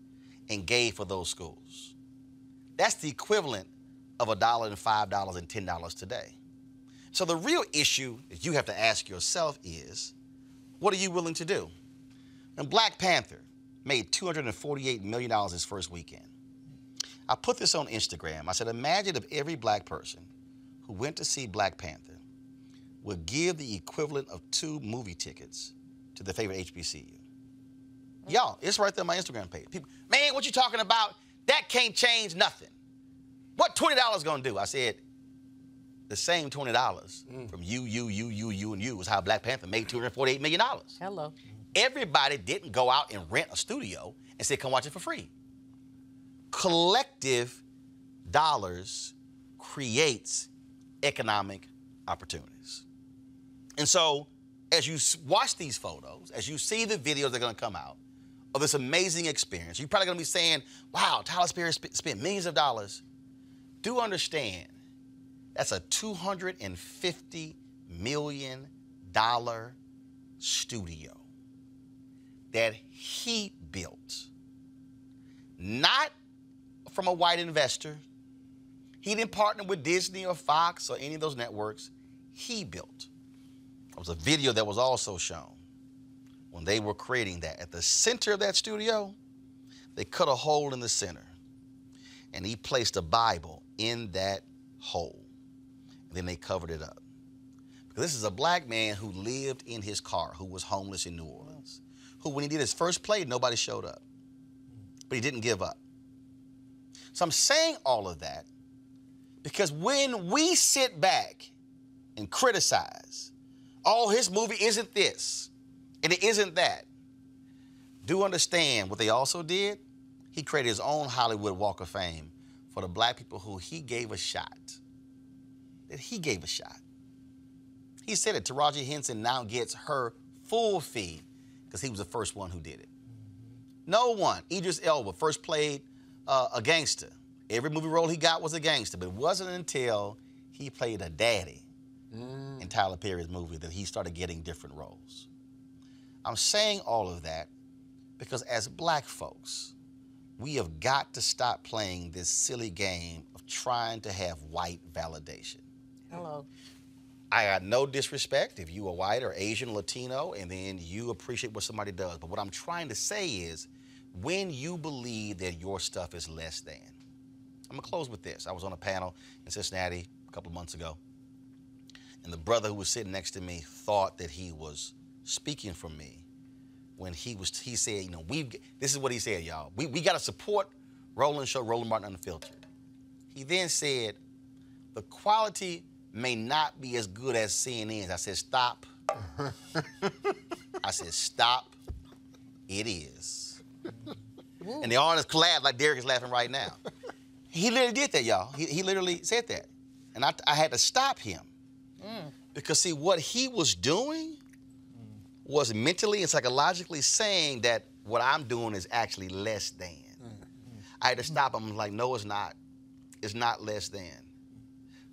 and gave for those schools. That's the equivalent of $1 and $5 and $10 today. So the real issue that you have to ask yourself is, what are you willing to do? And Black Panther made $248 million his first weekend. I put this on Instagram. I said, imagine if every black person who went to see Black Panther would give the equivalent of 2 movie tickets to their favorite HBCU. Y'all, it's right there on my Instagram page. People, man, what you talking about? That can't change nothing. What $20 gonna do? I said, the same $20 from you, and you was how Black Panther made $248 million. Hello. Everybody didn't go out and rent a studio and say, come watch it for free. Collective dollars creates economic opportunities. And so as you watch these photos, as you see the videos that are going to come out of this amazing experience, you're probably going to be saying, wow, Tyler Perry spent millions of dollars. Do understand, that's a $250 million studio that he built. Not from a white investor. He didn't partner with Disney or Fox or any of those networks. He built. There was a video that was also shown when they were creating that. At the center of that studio, they cut a hole in the center, and he placed a Bible in that hole, and then they covered it up. Because this is a black man who lived in his car, who was homeless in New Orleans, who, when he did his first play, nobody showed up. But he didn't give up. So I'm saying all of that because when we sit back and criticize, oh, his movie isn't this, and it isn't that, do understand what they also did? He created his own Hollywood Walk of Fame for the black people who he gave a shot. That he gave a shot. He said it. Taraji Henson now gets her full fee because he was the first one who did it. No one. Idris Elba first played a gangster. Every movie role he got was a gangster, but it wasn't until he played a daddy in Tyler Perry's movie that he started getting different roles. I'm saying all of that because as black folks, we have got to stop playing this silly game of trying to have white validation. Hello. I got no disrespect if you are white or Asian, Latino, and then you appreciate what somebody does. But what I'm trying to say is when you believe that your stuff is less than. I'm going to close with this. I was on a panel in Cincinnati a couple of months ago, and the brother who was sitting next to me thought that he was speaking for me when he said, you know, this is what he said, y'all. We got to support Roland's show, Roland Martin Unfiltered. He then said, the quality may not be as good as CNN's. I said, stop. I said, stop. It is. And the audience laughed like Derek is laughing right now. He literally did that, y'all. He literally said that. And I had to stop him. Because, see, what he was doing was mentally and psychologically saying that what I'm doing is actually less than. I had to stop him. I'm like, no, it's not. It's not less than.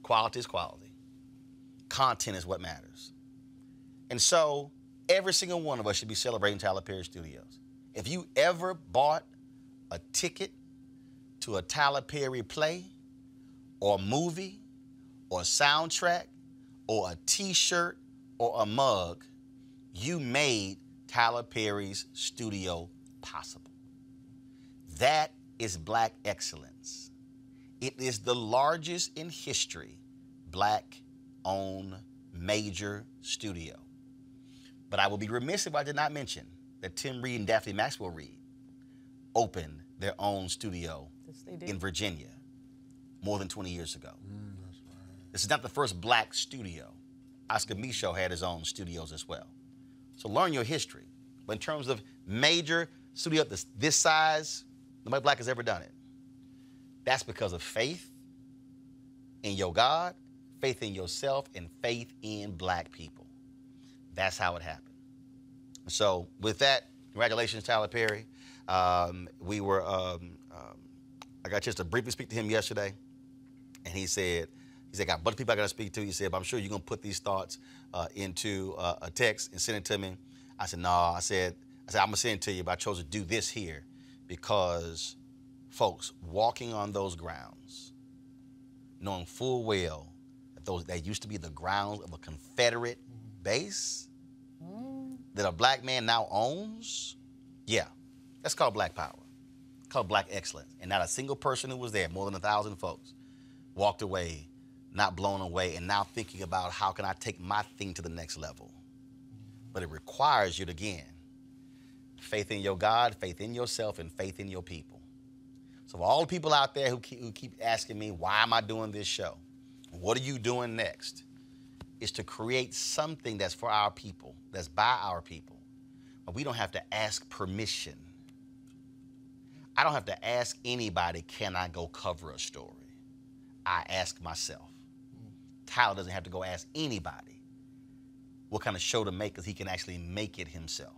Quality is quality. Content is what matters. And so every single one of us should be celebrating Tyler Perry Studios. If you ever bought a ticket to a Tyler Perry play or movie or soundtrack or a T-shirt or a mug, you made Tyler Perry's studio possible. That is black excellence. It is the largest in history black-owned major studio. But I would be remiss if I did not mention that Tim Reed and Daphne Maxwell Reed opened their own studio in Virginia more than 20 years ago. That's right. This is not the first black studio. Oscar Micheaux had his own studios as well. So learn your history. But in terms of major studio this size, nobody black has ever done it. That's because of faith in your God, faith in yourself, and faith in black people. That's how it happened. So with that, congratulations, Tyler Perry. I got a chance to briefly speak to him yesterday, and he said, I got a bunch of people I got to speak to. He said, but I'm sure you're going to put these thoughts into a text and send it to me. I said, no. I said, I'm going to send it to you, but I chose to do this here because, folks, walking on those grounds, knowing full well that used to be the grounds of a Confederate base that a black man now owns, yeah, that's called black power. It's called black excellence. And not a single person who was there, more than 1,000 folks, walked away, not blown away, and now thinking about how can I take my thing to the next level. But it requires you to, again, faith in your God, faith in yourself, and faith in your people. So for all the people out there who keep asking me, why am I doing this show? What are you doing next? Is to create something that's for our people, that's by our people. But we don't have to ask permission. I don't have to ask anybody, can I go cover a story? I ask myself. Tyler doesn't have to go ask anybody, what kind of show to make, because he can actually make it himself.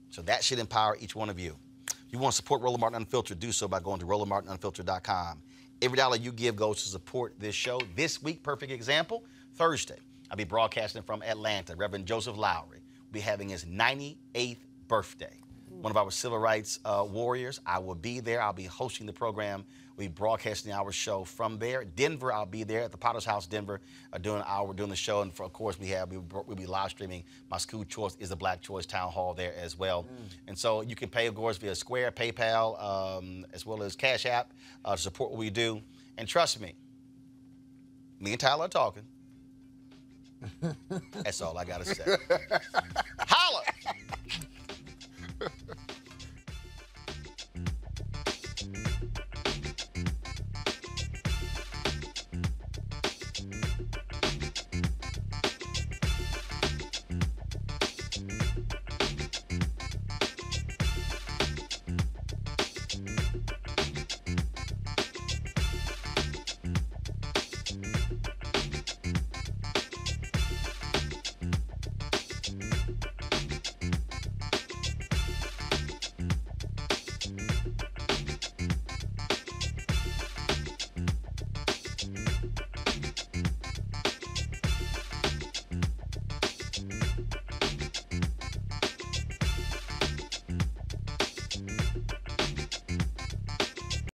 So that should empower each one of you. If you want to support Roland Martin Unfiltered, do so by going to RolandMartinUnfiltered.com. Every dollar you give goes to support this show. This week, perfect example, Thursday, I'll be broadcasting from Atlanta. Reverend Joseph Lowry will be having his 98th birthday. One of our civil rights warriors. I will be there. I'll be hosting the program. We'll be broadcasting our show from there. Denver, I'll be there at the Potter's House, Denver, doing the show. And of course, we'll be live streaming My School Choice is the Black Choice Town Hall there as well. And so you can pay, of course, via Square, PayPal, as well as Cash App to support what we do. And trust me, me and Tyler are talking. That's all I got to say. Holla!